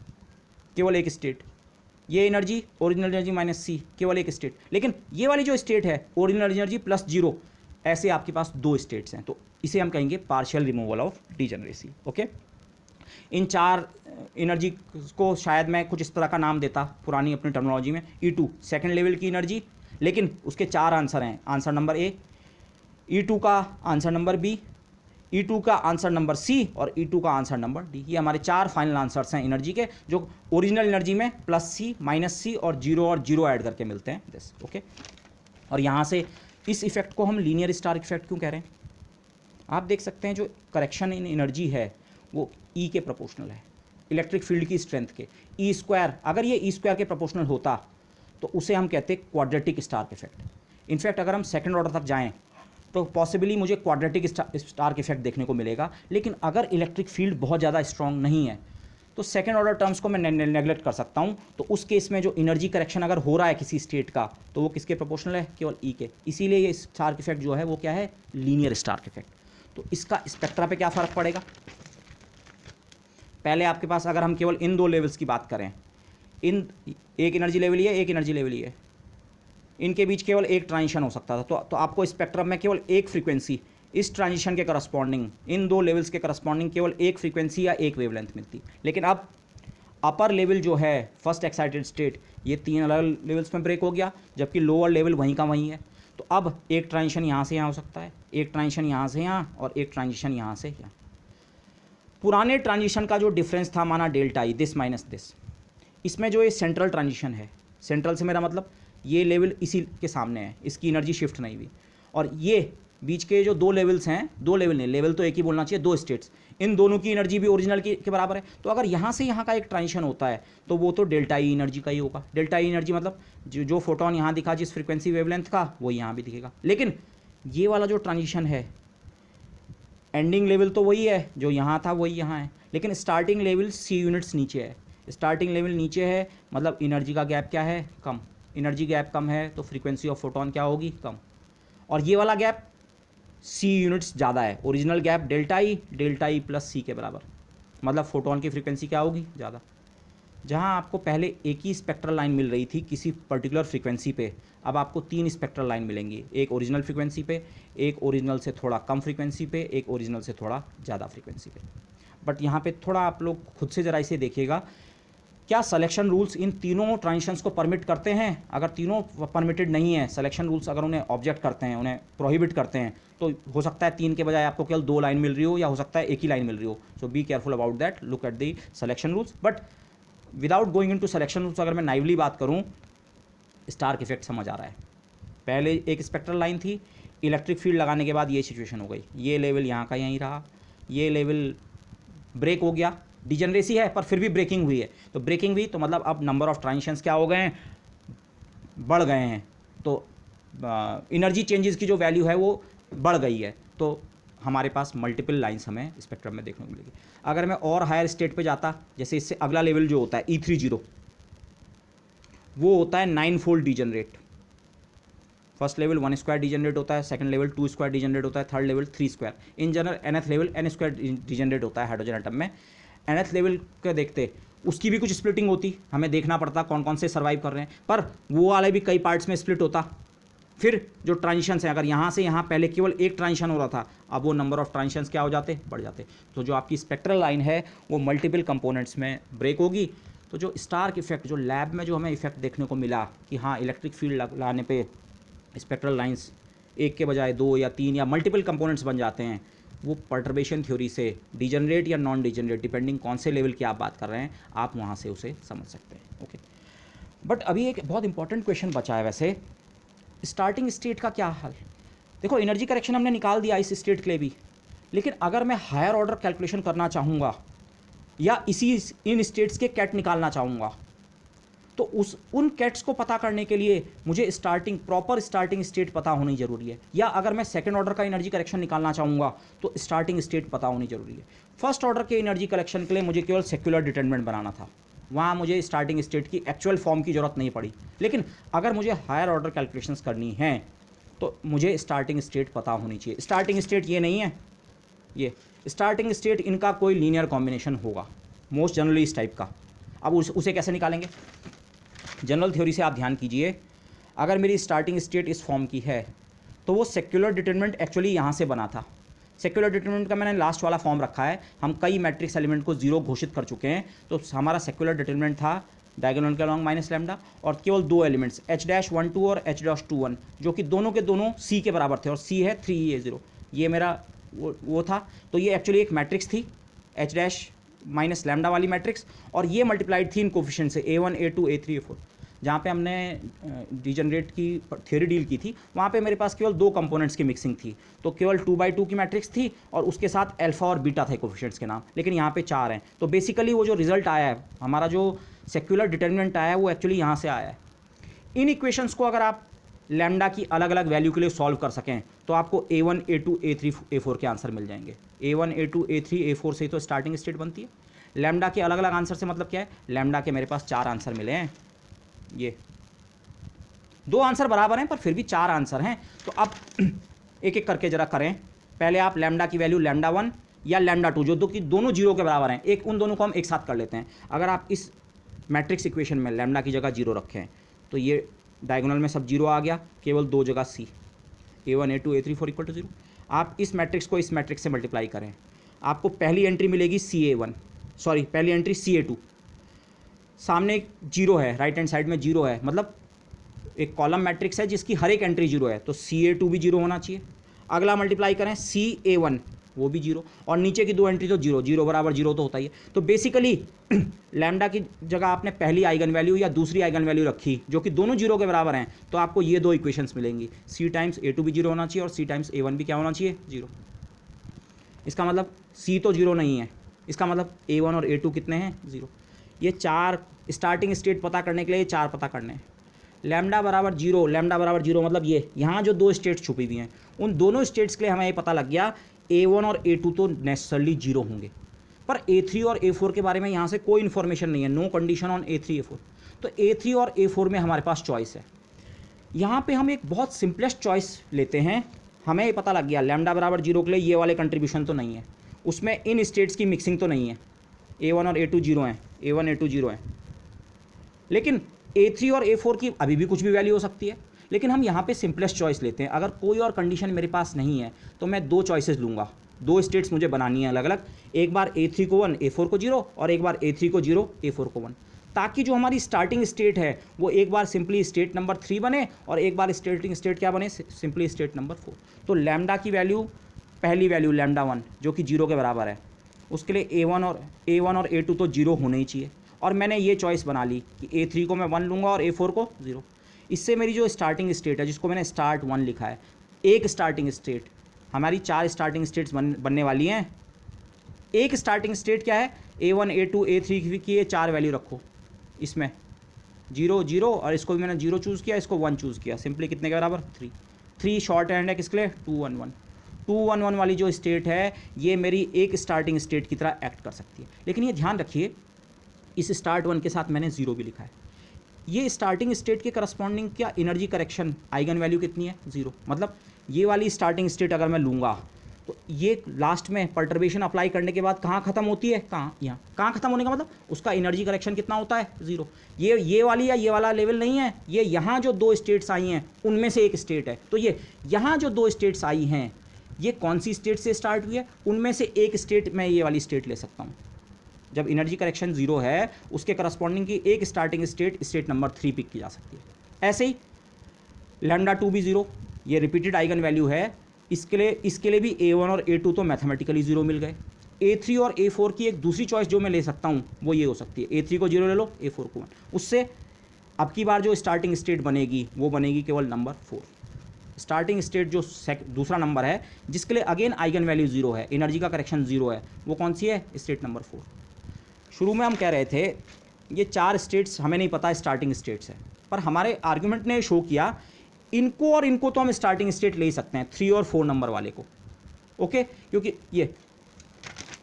केवल एक स्टेट। ये एनर्जी ओरिजिनल एनर्जी माइनस सी, केवल एक स्टेट। लेकिन ये वाली जो स्टेट है ओरिजिनल एनर्जी प्लस 0, ऐसे आपके पास 2 स्टेट्स हैं। तो इसे हम कहेंगे partial removal of degeneracy. Okay, in 4 energy को शायद मैं कुछ इस तरह का नाम देता पुरानी अपनी टर्मिनोलॉजी में, E2 सेकेंड लेवल की एनर्जी, लेकिन उसके 4 आंसर हैं। आंसर नंबर ए, E2 का आंसर नंबर बी, E2 का आंसर नंबर सी और E2 का आंसर नंबर डी। ये हमारे 4 फाइनल आंसर्स हैं एनर्जी के, जो ओरिजिनल एनर्जी में प्लस सी माइनस सी और 0 ऐड करके मिलते हैं दिस। ओके, और यहाँ से इस इफेक्ट को हम लीनियर स्टार इफेक्ट क्यों कह रहे हैं? आप देख सकते हैं जो करेक्शन इन एनर्जी है वो E के प्रोपोर्शनल है, इलेक्ट्रिक फील्ड की स्ट्रेंथ के। ई स्क्वायर, अगर ये ई स्क्वायर के प्रोपोर्शनल होता तो उसे हम कहते हैं क्वाड्रेटिक स्टार इफेक्ट। इनफैक्ट अगर हम सेकंड ऑर्डर तक जाएं तो पॉसिबली मुझे क्वाड्रेटिक स्टार इफेक्ट देखने को मिलेगा। लेकिन अगर इलेक्ट्रिक फील्ड बहुत ज़्यादा स्ट्रांग नहीं है तो सेकंड ऑर्डर टर्म्स को मैं नेगलेक्ट कर सकता हूं। तो उस केस में जो एनर्जी करेक्शन अगर हो रहा है किसी स्टेट का, तो वो किसके प्रोपोर्शनल है? केवल ई के। इसीलिए ये स्टार इफेक्ट जो है वो क्या है? Linear star effect. तो इसका स्पेक्ट्रा पे क्या फ़र्क पड़ेगा? पहले आपके पास अगर हम केवल इन 2 लेवल्स की बात करें, इन एक एनर्जी लेवल ही है, एक एनर्जी लेवल ही है, इनके बीच केवल एक ट्रांजिशन हो सकता था। तो आपको स्पेक्ट्रम में केवल एक फ्रीक्वेंसी इस ट्रांजिशन के करस्पॉन्डिंग, इन 2 लेवल्स के करस्पॉन्डिंग केवल एक फ्रीक्वेंसी या एक वेवलेंथ मिलती। लेकिन अब अपर लेवल जो है फर्स्ट एक्साइटेड स्टेट, ये 3 अलग लेवल्स में ब्रेक हो गया, जबकि लोअर लेवल वहीं का वहीं है। तो अब एक ट्रांजिशन यहाँ से यहाँ हो सकता है, एक ट्रांजिशन यहाँ से यहाँ, और एक ट्रांजिशन यहाँ से यहाँ। पुराने ट्रांजिशन का जो डिफरेंस था माना delta E, this minus this, इसमें जो ये सेंट्रल ट्रांजिशन है, सेंट्रल से मेरा मतलब ये लेवल इसी के सामने है, इसकी एनर्जी शिफ्ट नहीं हुई, और ये बीच के जो 2 लेवल्स हैं, 2 लेवल नहीं, लेवल तो एक ही बोलना चाहिए, 2 स्टेट्स, इन दोनों की एनर्जी भी ओरिजिनल के बराबर है। तो अगर यहाँ से यहाँ का एक ट्रांजिशन होता है तो वो तो डेल्टा ई एनर्जी का ही होगा। डेल्टा ई एनर्जी मतलब जो फोटोन यहाँ दिखा जिस फ्रीक्वेंसी वेवलेंथ का, वो यहाँ भी दिखेगा। लेकिन ये वाला जो ट्रांजिशन है, एंडिंग लेवल तो वही है, जो यहाँ था वही यहाँ है, लेकिन स्टार्टिंग लेवल सी यूनिट्स नीचे है। स्टार्टिंग लेवल नीचे है मतलब एनर्जी का गैप क्या है? कम। एनर्जी गैप कम है तो फ्रीक्वेंसी ऑफ फोटोन क्या होगी? कम। और ये वाला गैप सी यूनिट्स ज़्यादा है, original gap delta E plus C के बराबर, मतलब फोटोन की फ्रीक्वेंसी क्या होगी? ज़्यादा। जहाँ आपको पहले एक ही स्पेक्ट्रल लाइन मिल रही थी किसी पर्टिकुलर फ्रीक्वेंसी पे, अब आपको 3 स्पेक्ट्रल लाइन मिलेंगी, एक ओरिजिनल फ्रीक्वेंसी पे, एक ओरिजिनल से थोड़ा कम फ्रीक्वेंसी पे, एक ओरिजिनल से थोड़ा ज़्यादा फ्रीक्वेंसी पे। बट यहाँ पे थोड़ा आप लोग खुद से ज़रा इसे देखिएगा, क्या सिलेक्शन रूल्स इन तीनों ट्रांजिशंस को परमिट करते हैं? अगर तीनों परमिटेड नहीं है, सिलेक्शन रूल्स अगर उन्हें ऑब्जेक्ट करते हैं, उन्हें प्रोहिबिट करते हैं, तो हो सकता है 3 के बजाय आपको केवल 2 लाइन मिल रही हो, या हो सकता है एक ही लाइन मिल रही हो। So be careful about that, look at the selection rules. But without going into selection rules, अगर मैं नाइवली बात करूँ, स्टार इफेक्ट समझ आ रहा है। पहले एक स्पेक्ट्रल लाइन थी, इलेक्ट्रिक फील्ड लगाने के बाद ये सिचुएशन हो गई, ये लेवल यहाँ का यहीं रहा, ये लेवल ब्रेक हो गया, डिजनरेसी है पर फिर भी ब्रेकिंग हुई है। तो ब्रेकिंग हुई तो मतलब अब नंबर ऑफ ट्रांजिशंस क्या हो गए हैं? बढ़ गए हैं। तो एनर्जी चेंजेस की जो वैल्यू है वो बढ़ गई है। तो हमारे पास मल्टीपल लाइंस हमें स्पेक्ट्रम में देखने को मिलेगी। अगर मैं और हायर स्टेट पे जाता, जैसे इससे अगला लेवल जो होता है E30, वो होता है 9 fold degenerate. First level 1 square degenerate होता है, सेकंड लेवल 2 स्क्वायर डिजनरेट होता है, third level 3 square. In general nth level n square degenerate होता है हाइड्रोजन एटम में। nth लेवल के देखते उसकी भी कुछ स्प्लिटिंग होती, हमें देखना पड़ता कौन कौन से सर्वाइव कर रहे हैं, पर वो वाले भी कई पार्ट्स में स्प्लिट होता। फिर जो ट्रांजिशंस हैं, अगर यहाँ से यहाँ पहले केवल एक ट्रांजिशन हो रहा था, अब वो नंबर ऑफ ट्रांजिशंस क्या हो जाते? बढ़ जाते। तो जो आपकी स्पेक्ट्रल लाइन है वो मल्टीपल कंपोनेंट्स में ब्रेक होगी। तो जो स्टार्क इफेक्ट, जो लैब में जो हमें इफेक्ट देखने को मिला कि हाँ इलेक्ट्रिक फील्ड लाने पे स्पेक्ट्रल लाइंस एक के बजाय 2 या 3 या मल्टीपल कंपोनेंट्स बन जाते हैं, वो पर्टर्बेशन थ्योरी से डिजनरेट या नॉन डिजनरेट, डिपेंडिंग कौन से लेवल की आप बात कर रहे हैं, आप वहाँ से उसे समझ सकते हैं। ओके, बट अभी एक बहुत इंपॉर्टेंट क्वेश्चन बचा है वैसे, स्टार्टिंग स्टेट का क्या हाल? देखो एनर्जी करेक्शन हमने निकाल दिया इस स्टेट के लिए भी, लेकिन अगर मैं हायर ऑर्डर कैलकुलेशन करना चाहूँगा या इन स्टेट्स के कैट निकालना चाहूँगा, तो उन कैट्स को पता करने के लिए मुझे प्रॉपर स्टार्टिंग स्टेट पता होनी ज़रूरी है। या अगर मैं सेकंड ऑर्डर का एनर्जी करेक्शन निकालना चाहूँगा तो स्टार्टिंग स्टेट पता होनी ज़रूरी है। फर्स्ट ऑर्डर के एनर्जी कलेक्शन के लिए मुझे केवल सेक्युलर डिटरमिनेंट बनाना था, वहाँ मुझे स्टार्टिंग स्टेट की एक्चुअल फॉर्म की ज़रूरत नहीं पड़ी। लेकिन अगर मुझे हायर ऑर्डर कैलकुलेशंस करनी है तो मुझे स्टार्टिंग स्टेट पता होनी चाहिए। स्टार्टिंग स्टेट ये नहीं है, ये स्टार्टिंग स्टेट इनका कोई लीनियर कॉम्बिनेशन होगा मोस्ट जनरली इस टाइप का। अब उसे कैसे निकालेंगे? जनरल थ्योरी से आप ध्यान कीजिए, अगर मेरी स्टार्टिंग स्टेट इस फॉर्म की है तो वो सेक्युलर डिटरमिनेंट एक्चुअली यहाँ से बना था। सेक्युलर डिटरमिनेंट का मैंने लास्ट वाला फॉर्म रखा है, हम कई मैट्रिक्स एलिमेंट को जीरो घोषित कर चुके हैं, तो हमारा सेक्युलर डिटरमिनेंट था डायगोनल के अलॉन्ग माइनस लैम्डा और केवल दो एलिमेंट्स H'12 और H'21 जो कि दोनों के दोनों C के बराबर थे और C है 3A0, ये मेरा वो था। तो ये एक्चुअली एक मैट्रिक्स थी H' माइनस लैम्डा वाली मैट्रिक्स, और ये मल्टीप्लाइड थी इन कोफिशिएंट से A1 A2 A3 A4। जहाँ पे हमने डिजनरेट की थ्योरी डील की थी वहाँ पे मेरे पास केवल दो कंपोनेंट्स की मिक्सिंग थी, तो केवल 2/2 की मैट्रिक्स थी और उसके साथ अल्फा और बीटा थे कोफिशिएंट्स के नाम, लेकिन यहाँ पे 4 हैं। तो बेसिकली वो जो रिजल्ट आया है, हमारा जो सेक्युलर डिटरमिनेंट आया है, वो एक्चुअली यहाँ से आया है। इन इक्वेशंस को अगर आप लैम्डा की अलग अलग वैल्यू के लिए सॉल्व कर सकें तो आपको A1 A2 A3 A4 के आंसर मिल जाएंगे। A1 A2 A3 A4 से ही तो स्टार्टिंग स्टेट बनती है। लैम्डा के अलग अलग आंसर से मतलब क्या है? लैम्डा के मेरे पास 4 आंसर मिले हैं, ये दो आंसर बराबर हैं पर फिर भी 4 आंसर हैं। तो अब एक एक करके जरा करें। पहले आप लैम्डा की वैल्यू λ1 या λ2 जो कि दोनों जीरो के बराबर हैं, एक उन दोनों को हम एक साथ कर लेते हैं। अगर आप इस मैट्रिक्स इक्वेशन में लैम्डा की जगह 0 रखें तो ये डायगोनल में सब 0 आ गया, केवल दो जगह C, A1 A2 A3 4 = 0। आप इस मैट्रिक्स को इस मैट्रिक्स से मल्टीप्लाई करें, आपको पहली एंट्री मिलेगी पहली एंट्री CA2, सामने 0 है, राइट हैंड साइड में 0 है, मतलब एक कॉलम मैट्रिक्स है जिसकी हर एक एंट्री 0 है, तो CA2 भी 0 होना चाहिए। अगला मल्टीप्लाई करें CA1, वो भी 0, और नीचे की दो एंट्री तो 0 0 बराबर 0 तो होता ही है। तो बेसिकली लैम्डा की जगह आपने पहली आइगन वैल्यू या दूसरी आइगन वैल्यू रखी जो कि दोनों 0 के बराबर हैं, तो आपको ये दो इक्वेशंस मिलेंगी, C टाइम्स A2 भी 0 होना चाहिए और C टाइम्स A1 भी क्या होना चाहिए? 0। इसका मतलब C तो 0 नहीं है, इसका मतलब A1 और A2 कितने हैं? 0। ये 4 स्टार्टिंग स्टेट पता करने के लिए 4 पता करने हैं। लैम्डा बराबर 0 मतलब ये यहाँ जो दो स्टेट्स छुपी हुई हैं उन दोनों स्टेट्स के लिए हमें ये पता लग गया A1 और A2 तो नेसेसरली 0 होंगे, पर A3 और A4 के बारे में यहाँ से कोई इन्फॉर्मेशन नहीं है, no condition on A3 A4। तो A3 और A4 में हमारे पास चॉइस है। यहाँ पे हम एक बहुत सिंपलेस्ट चॉइस लेते हैं, हमें ये पता लग गया लैम्डा बराबर 0 के लिए ये वाले कंट्रीब्यूशन तो नहीं है, उसमें इन स्टेट्स की मिक्सिंग तो नहीं है, A1 और A2 0 हैं, A1 A2 0 हैं, लेकिन A3 और A4 की अभी भी कुछ भी वैल्यू हो सकती है। लेकिन हम यहाँ पे सिंपलेस्ट चॉइस लेते हैं। अगर कोई और कंडीशन मेरे पास नहीं है तो मैं दो चॉइसेस लूँगा, दो स्टेट्स मुझे बनानी है अलग अलग, एक बार A3 को 1 A4 को 0 और एक बार A3 को 0 A4 को 1, ताकि जो हमारी स्टार्टिंग स्टेट है वो एक बार सिंपली स्टेट नंबर 3 बने और एक बार स्टार्टिंग स्टेट क्या बने? Simply state number 4। तो लैम्डा की वैल्यू, पहली वैल्यू λ1 जो कि 0 के बराबर है, उसके लिए A1 और A2 तो 0 होने ही चाहिए, और मैंने ये चॉइस बना ली कि A3 को मैं 1 लूँगा और A4 को 0। इससे मेरी जो स्टार्टिंग स्टेट है जिसको मैंने स्टार्ट 1 लिखा है, एक स्टार्टिंग स्टेट, हमारी 4 स्टार्टिंग स्टेट्स बनने वाली हैं। एक स्टार्टिंग स्टेट क्या है? A1 A2 A3 की ये 4 वैल्यू रखो, इसमें 0 0 और इसको भी मैंने 0 चूज़ किया, इसको 1 चूज़ किया, सिंपली कितने के बराबर? 3 शॉर्ट हैंड है किसके लिए? 2 1 1। 2 1 1 वाली जो स्टेट है ये मेरी एक स्टार्टिंग स्टेट की तरह एक्ट कर सकती है। लेकिन ये ध्यान रखिए, इस स्टार्ट 1 के साथ मैंने 0 भी लिखा है। ये स्टार्टिंग स्टेट के करस्पॉन्डिंग क्या एनर्जी करेक्शन आइगन वैल्यू कितनी है? 0। मतलब ये वाली स्टार्टिंग स्टेट अगर मैं लूँगा तो ये लास्ट में पर्टर्बेशन अप्लाई करने के बाद कहाँ ख़त्म होती है? कहाँ? यहाँ। कहाँ ख़त्म होने का मतलब उसका एनर्जी करेक्शन कितना होता है? 0। ये वाली या ये वाला लेवल नहीं है, ये यहाँ जो दो स्टेट्स आई हैं उनमें से एक स्टेट है। तो ये यहाँ जो दो स्टेट्स आई हैं ये कौन सी स्टेट से स्टार्ट हुई है? उनमें से एक स्टेट मैं ये वाली स्टेट ले सकता हूँ। जब एनर्जी करेक्शन 0 है उसके करस्पॉन्डिंग की एक स्टार्टिंग स्टेट नंबर 3 पिक की जा सकती है। ऐसे ही λ2 भी 0, ये रिपीटेड आइगन वैल्यू है, इसके लिए भी A1 और A2 तो मैथमेटिकली 0 मिल गए। A3 और A4 की एक दूसरी चॉइस जो मैं ले सकता हूँ वो ये हो सकती है, A3 को 0 ले लो, A4 को 1। उससे अब की बार जो स्टार्टिंग स्टेट बनेगी वो बनेगी केवल नंबर 4। स्टार्टिंग स्टेट जो दूसरा नंबर है जिसके लिए अगेन आइगन वैल्यू 0 है, एनर्जी का करेक्शन 0 है, वो कौन सी है? State number 4। शुरू में हम कह रहे थे ये 4 स्टेट्स हमें नहीं पता स्टार्टिंग स्टेट्स है, पर हमारे आर्ग्यूमेंट ने शो किया इनको और इनको तो हम स्टार्टिंग स्टेट ले ही सकते हैं, 3 और 4 नंबर वाले को। ओके, क्योंकि ये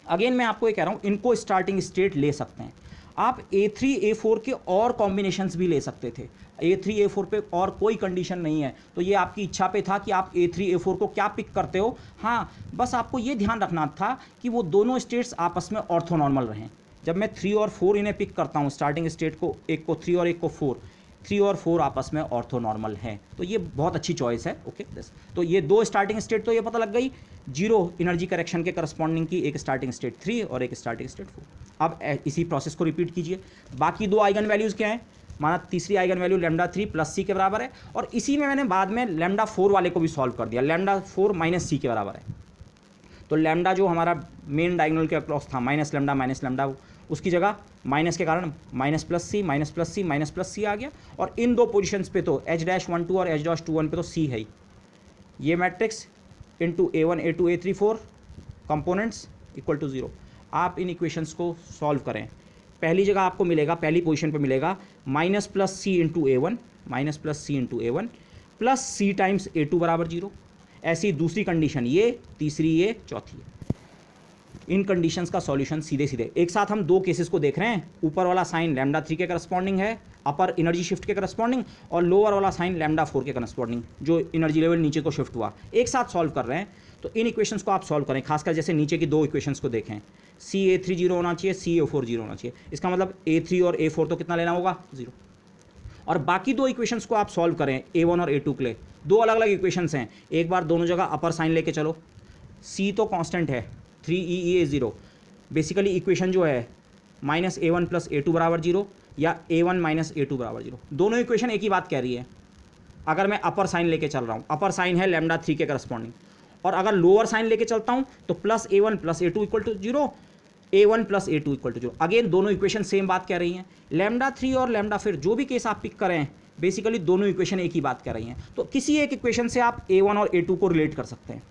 अगेन मैं आपको ये कह रहा हूँ इनको स्टार्टिंग स्टेट ले सकते हैं। आप A3 A4 के और कॉम्बिनेशंस भी ले सकते थे, A3 A4 पे और कोई कंडीशन नहीं है, तो ये आपकी इच्छा पे था कि आप A3 A4 को क्या पिक करते हो। हाँ, बस आपको ये ध्यान रखना था कि वो दोनों स्टेट्स आपस में ऑर्थोनॉर्मल रहें। जब मैं 3 और 4 इन्हें पिक करता हूँ, स्टार्टिंग स्टेट को, एक को 3 और एक को 4, 3 और 4 आपस में ऑर्थोनॉर्मल हैं, तो ये बहुत अच्छी चॉइस है। ओके, तो ये दो स्टार्टिंग स्टेट तो ये पता लग गई, 0 एनर्जी करेक्शन के करस्पॉन्डिंग की एक स्टार्टिंग स्टेट 3 और एक स्टार्टिंग स्टेट 4। अब इसी प्रोसेस को रिपीट कीजिए। बाकी दो आइगन वैल्यूज़ क्या हैं? माना तीसरी आइगन वैल्यू λ3 + c के बराबर है, और इसी में मैंने बाद में λ4 वाले को भी सॉल्व कर दिया, λ4 - c के बराबर है। तो लैम्डा जो हमारा मेन डायगोनल के अक्रॉस था -λ उसकी जगह माइनस के कारण -+c आ गया, और इन दो पोजीशंस पे तो H'12 और H'21 पे तो c है ही। ये matrix into A1 A2 A3 4 components equal to 0। आप इन इक्वेशंस को सॉल्व करें, पहली जगह आपको मिलेगा, पहली पोजीशन पे मिलेगा -+c into A1 plus c times A2 बराबर 0। ऐसी दूसरी कंडीशन ये, तीसरी ये, चौथी ये। इन कंडीशंस का सॉल्यूशन सीधे सीधे एक साथ हम दो केसेस को देख रहे हैं। ऊपर वाला साइन λ3 के करस्पॉन्डिंग है, अपर एनर्जी शिफ्ट के करस्पॉन्डिंग, और लोअर वाला साइन λ4 के करस्पॉन्डिंग जो एनर्जी लेवल नीचे को शिफ्ट हुआ, एक साथ सॉल्व कर रहे हैं। तो इन इक्वेशंस को आप सॉल्व करें, खासकर जैसे नीचे की दो इक्वेशंस को देखें, CA3 0 होना चाहिए, CA4 0 होना चाहिए। इसका मतलब A3 और A4 तो कितना लेना होगा? 0। और बाकी दो इक्वेशंस को आप सॉल्व करें A1 और A2 के लिए, दो अलग अलग इक्वेशंस हैं, एक बार दोनों जगह अपर साइन लेके चलो। C तो कांस्टेंट है, 3E 0। बेसिकली इक्वेशन जो है -A1 + A2 बराबर 0 या A1 - A2 बराबर 0, दोनों इक्वेशन एक ही बात कह रही है। अगर मैं अपर साइन लेके चल रहा हूँ, अपर साइन है λ3 के करस्पॉन्डिंग, और अगर लोअर साइन लेके चलता हूँ तो +A1 + A2 = 0, A1 + A2 = 0। Again दोनों इक्वेशन सेम बात कह रही हैं। λ3 और λ, फिर जो भी केस आप पिक करें, बेसिकली दोनों इक्वेशन एक ही बात कर रही हैं। तो किसी एक इक्वेशन से आप A1 और A2 को रिलेट कर सकते हैं।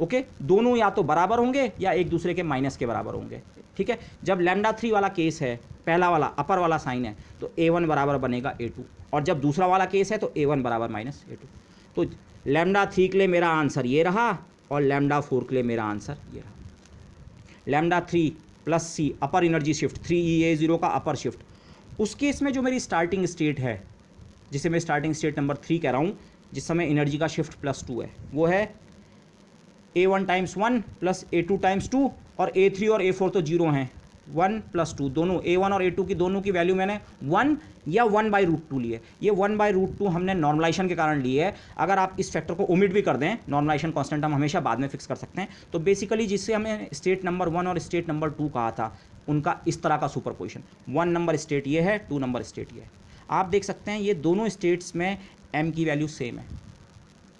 ओके, दोनों या तो बराबर होंगे या एक दूसरे के माइनस के बराबर होंगे। ठीक है, जब λ3 वाला केस है, पहला वाला अपर वाला साइन है, तो A1 बराबर बनेगा A2, और जब दूसरा वाला केस है तो A1 बराबर -A2। तो λ3 के लिए मेरा आंसर ये रहा, और λ4 के लिए मेरा आंसर ये रहा। λ3 + c अपर एनर्जी शिफ्ट, 3E 0 का अपर शिफ्ट, उस केस में जो मेरी स्टार्टिंग स्टेट है, जिसे मैं स्टार्टिंग स्टेट नंबर 3 कह रहा हूँ, जिस समय एनर्जी का शिफ्ट +2 है, वो है A1 × 1 + A2 × 2, और A3 और A4 तो 0 हैं, 1 + 2, दोनों A1 और A2 की दोनों की वैल्यू मैंने 1 या 1/√2 ली है। ये 1/√2 हमने नॉर्मलाइजेशन के कारण ली है। अगर आप इस फैक्टर को ओमिट भी कर दें, नॉर्मलाइजेशन कांस्टेंट हम हमेशा बाद में फिक्स कर सकते हैं। तो बेसिकली जिससे हमें स्टेट नंबर 1 और स्टेट नंबर 2 कहा था, उनका इस तरह का सुपरपोजिशन, 1 नंबर स्टेट ये है, 2 नंबर स्टेट ये है। आप देख सकते हैं ये दोनों स्टेट्स में m की वैल्यू सेम है।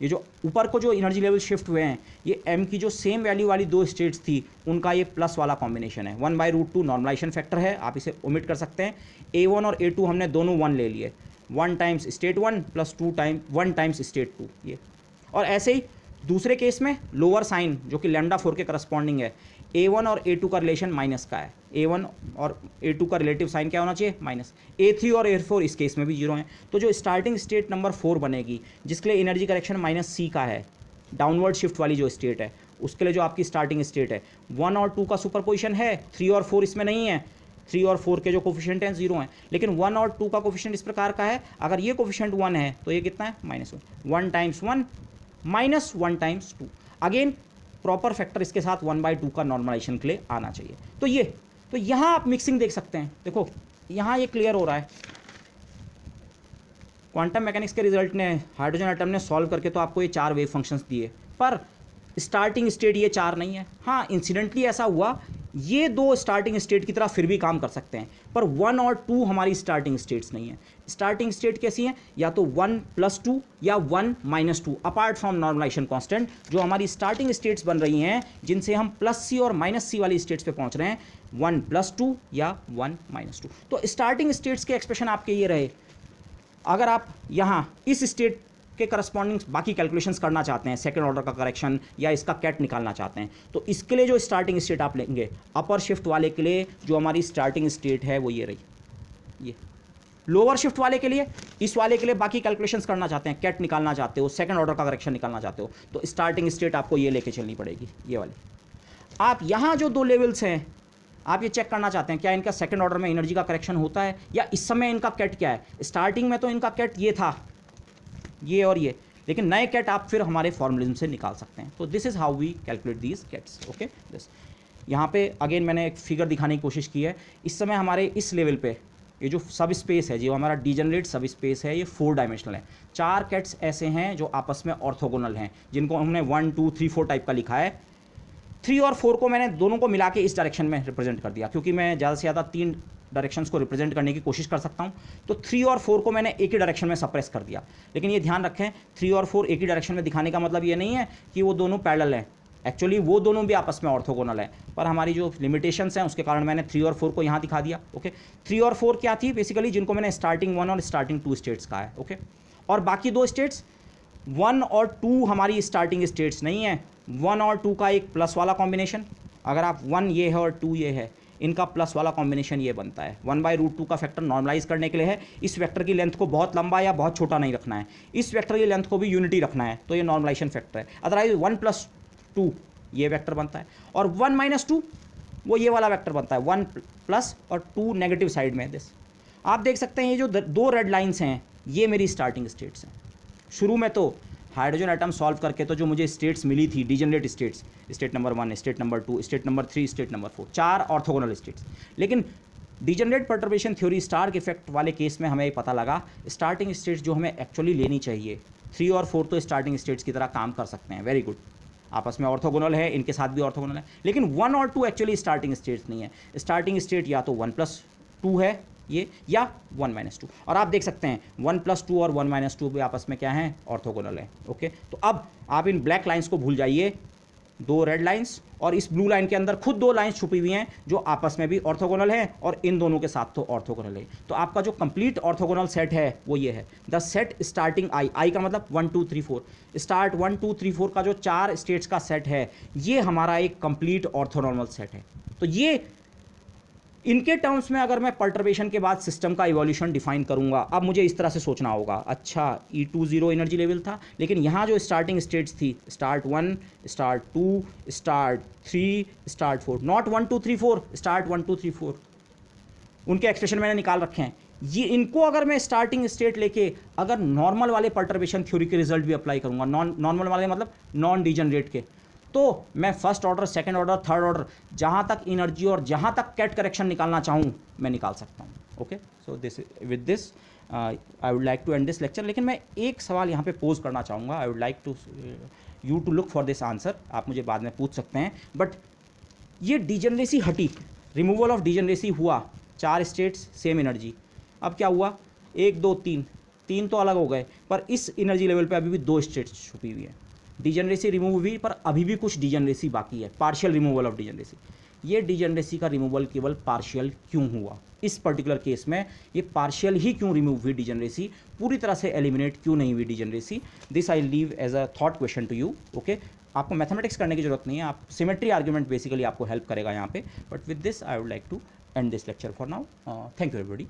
ये जो ऊपर को जो एनर्जी लेवल शिफ्ट हुए हैं, ये m की जो सेम वैल्यू वाली दो स्टेट्स थी, उनका ये प्लस वाला कॉम्बिनेशन है। 1/√2 नॉर्मलाइजेशन फैक्टर है, आप इसे ओमिट कर सकते हैं। A1 और A2 हमने दोनों 1 ले लिए, 1 टाइम्स स्टेट 1 + 1 टाइम्स स्टेट 2 ये। और ऐसे ही दूसरे केस में लोअर साइन जो कि λ4 के करस्पॉन्डिंग है, A1 और A2 का रिलेशन माइनस का है, A1 और A2 का रिलेटिव साइन क्या होना चाहिए? माइनस। A3 और A4 इस केस में भी 0 हैं। तो जो स्टार्टिंग स्टेट नंबर 4 बनेगी, जिसके लिए एनर्जी करेक्शन -c का है, डाउनवर्ड शिफ्ट वाली जो स्टेट है, उसके लिए जो आपकी स्टार्टिंग स्टेट है, 1 और 2 का सुपरपोजिशन है, 3 और 4 इसमें नहीं है। 3 और 4 के जो कोफिशिएंट हैं 0 हैं, लेकिन 1 और 2 का कोफिशिएंट इस प्रकार का है, अगर ये कोफिशिएंट 1 है तो ये कितना है? -1। 1 times 1 -1 times 2। Again proper factor इसके साथ 1/2 का नॉर्मलाइजेशन के लिए आना चाहिए। तो यहाँ आप मिक्सिंग देख सकते हैं, देखो यहाँ ये क्लियर हो रहा है। क्वांटम मैकेनिक्स के रिजल्ट ने, हाइड्रोजन एटम ने सॉल्व करके तो आपको ये 4 वेव फंक्शंस दिए, पर स्टार्टिंग स्टेट ये 4 नहीं है। हाँ, इंसिडेंटली ऐसा हुआ, ये दो स्टार्टिंग स्टेट की तरह फिर भी काम कर सकते हैं, पर 1 और 2 हमारी स्टार्टिंग स्टेट्स नहीं है। स्टार्टिंग स्टेट कैसी है? या तो 1 + 2 या 1 - 2, अपार्ट फ्रॉम नॉर्मलाइजेशन कांस्टेंट। जो हमारी स्टार्टिंग स्टेट्स बन रही हैं, जिनसे हम +c और -c वाली स्टेट्स पे पहुंच रहे हैं, 1 + 2 या 1 - 2। तो स्टार्टिंग स्टेट्स के एक्सप्रेशन आपके ये रहे। अगर आप यहाँ इस स्टेट के करस्पॉन्डिंग बाकी कैलकुलेशंस करना चाहते हैं, सेकंड ऑर्डर का करेक्शन या इसका कैट निकालना चाहते हैं, तो इसके लिए जो स्टार्टिंग स्टेट आप लेंगे अपर शिफ्ट वाले के लिए, जो हमारी स्टार्टिंग स्टेट है वो ये रही। ये लोअर शिफ्ट वाले के लिए, इस वाले के लिए बाकी कैलकुलेशंस करना चाहते हैं, कैट निकालना चाहते हो, सेकंड ऑर्डर का करेक्शन निकालना चाहते हो, तो स्टार्टिंग स्टेट आपको ये लेके चलनी पड़ेगी, ये वाली। आप यहाँ जो दो लेवल्स हैं आप ये चेक करना चाहते हैं क्या इनका सेकंड ऑर्डर में एनर्जी का करेक्शन होता है या इस समय इनका कैट क्या है। स्टार्टिंग में तो इनका कैट ये था, ये और ये, लेकिन नए कैट आप फिर हमारे फॉर्मुलिज्म से निकाल सकते हैं। तो this is how we calculate these kets. Okay, this यहाँ पे अगेन मैंने एक फिगर दिखाने की कोशिश की है। इस समय हमारे इस लेवल पे ये जो सब स्पेस है, जो हमारा डीजनरेट सब स्पेस है, ये 4 डायमेंशनल है। 4 कैट्स ऐसे हैं जो आपस में ऑर्थोगोनल हैं, जिनको हमने 1 2 3 4 टाइप का लिखा है। 3 और 4 को मैंने दोनों को मिला के इस डायरेक्शन में रिप्रेजेंट कर दिया, क्योंकि मैं ज़्यादा से ज़्यादा 3 डायरेक्शंस को रिप्रेजेंट करने की कोशिश कर सकता हूँ। तो 3 और 4 को मैंने एक ही डायरेक्शन में सप्रेस कर दिया। लेकिन ये ध्यान रखें, 3 और 4 एक ही डायरेक्शन में दिखाने का मतलब ये नहीं है कि वो दोनों पैरेलल हैं। एक्चुअली वो दोनों भी आपस में ऑर्थोगोनल है, पर हमारी जो लिमिटेशंस हैं उसके कारण मैंने 3 और 4 को यहाँ दिखा दिया। ओके, 3 और 4 क्या थी बेसिकली, जिनको मैंने स्टार्टिंग 1 और स्टार्टिंग 2 स्टेट्स कहा है। ओके, और बाकी 2 स्टेट्स 1 और 2 हमारी स्टार्टिंग स्टेट्स नहीं है। 1 और 2 का एक प्लस वाला कॉम्बिनेशन, अगर आप 1 ये है और 2 ये है, इनका प्लस वाला कॉम्बिनेशन ये बनता है। 1/√2 का फैक्टर नॉर्मलाइज करने के लिए है। इस वेक्टर की लेंथ को बहुत लंबा या बहुत छोटा नहीं रखना है, इस वेक्टर की लेंथ को भी यूनिटी रखना है, तो ये नॉर्मलाइजेशन फैक्टर है। अदरवाइज 1 + 2 ये वेक्टर बनता है, और 1 - 2 वो ये वाला वेक्टर बनता है। 1 प्लस और 2 नेगेटिव साइड में है। दिस आप देख सकते हैं, ये जो 2 रेड लाइन्स हैं ये मेरी स्टार्टिंग स्टेट्स हैं। शुरू में तो हाइड्रोजन एटम सॉल्व करके तो जो मुझे स्टेट्स मिली थी, degenerate states, state number 1, state number 2, state number 3, state number 4, 4 orthogonal states. लेकिन degenerate perturbation theory Stark effect वाले केस में हमें पता लगा स्टार्टिंग स्टेट्स जो हमें एक्चुअली लेनी चाहिए, 3 और 4 तो स्टार्टिंग स्टेट्स की तरह काम कर सकते हैं। वेरी गुड, आपस में ऑर्थोगोनल है, इनके साथ भी ऑर्थोगोनल है। लेकिन 1 और 2 एक्चुअली स्टार्टिंग स्टेट्स नहीं है। स्टार्टिंग स्टेट या तो 1 + 2 है ये, या 1 - 2। और आप देख सकते हैं 1 + 2 और 1 - 2 भी आपस में क्या हैं, ऑर्थोगोनल है। ओके, तो अब आप इन ब्लैक लाइंस को भूल जाइए, 2 रेड लाइंस, और इस ब्लू लाइन के अंदर खुद 2 लाइंस छुपी हुई हैं जो आपस में भी ऑर्थोगोनल है, और इन दोनों के साथ तो ऑर्थोगोनल है। तो आपका जो कंप्लीट ऑर्थोगोनल सेट है वो ये है, द सेट स्टार्टिंग आई का मतलब 1 2 3 4, स्टार्ट 1 2 3 4 का जो 4 स्टेट्स का सेट है, ये हमारा एक कंप्लीट ऑर्थोनॉर्मल सेट है। तो ये इनके टर्म्स में अगर मैं परटर्बेशन के बाद सिस्टम का इवोल्यूशन डिफाइन करूंगा, अब मुझे इस तरह से सोचना होगा, अच्छा E20 एनर्जी लेवल था, लेकिन यहाँ जो स्टार्टिंग स्टेट्स थी, start 1, start 2, start 3, start 4, not 1 2 3 4, start 1 2 3 4, उनके एक्सप्रेशन मैंने निकाल रखे हैं। ये इनको अगर मैं स्टार्टिंग स्टेट लेके अगर नॉर्मल वाले परटर्बेशन थ्योरी के रिजल्ट भी अप्लाई करूंगा, नॉर्मल वाले मतलब नॉन डिजनरेट के, तो मैं first order, second order, third order, जहाँ तक एनर्जी और जहाँ तक कैट करेक्शन निकालना चाहूँ मैं निकाल सकता हूँ। Okay, so this with this I would like to end this lecture. लेकिन मैं एक सवाल यहाँ पे पोज करना चाहूँगा, I would like to you to look for this answer. आप मुझे बाद में पूछ सकते हैं, बट ये डिजनरेसी हटी, रिमूवल ऑफ डिजनरेसी हुआ, 4 स्टेट्स सेम एनर्जी, अब क्या हुआ, 1 2 3 तो अलग हो गए, पर इस एनर्जी लेवल पे अभी भी 2 स्टेट्स छुपी हुई है। डिजनरेसी रिमूव हुई, पर अभी भी कुछ डिजनरेसी बाकी है, पार्शियल रिमूवल ऑफ डिजनरेसी। ये डिजनरेसी का रिमूवल केवल पार्शियल क्यों हुआ, इस पर्टिकुलर केस में ये पार्शियल ही क्यों रिमूव हुई डिजनरेसी, पूरी तरह से एलिमिनेट क्यों नहीं हुई degeneracy, this I leave as a thought question to you. Okay, आपको मैथमेटिक्स करने की जरूरत नहीं है, आप सिमेट्री आर्ग्यूमेंट बेसिकली आपको हेल्प करेगा यहाँ पे। But with this I would like to end this lecture for now. Thank you everybody.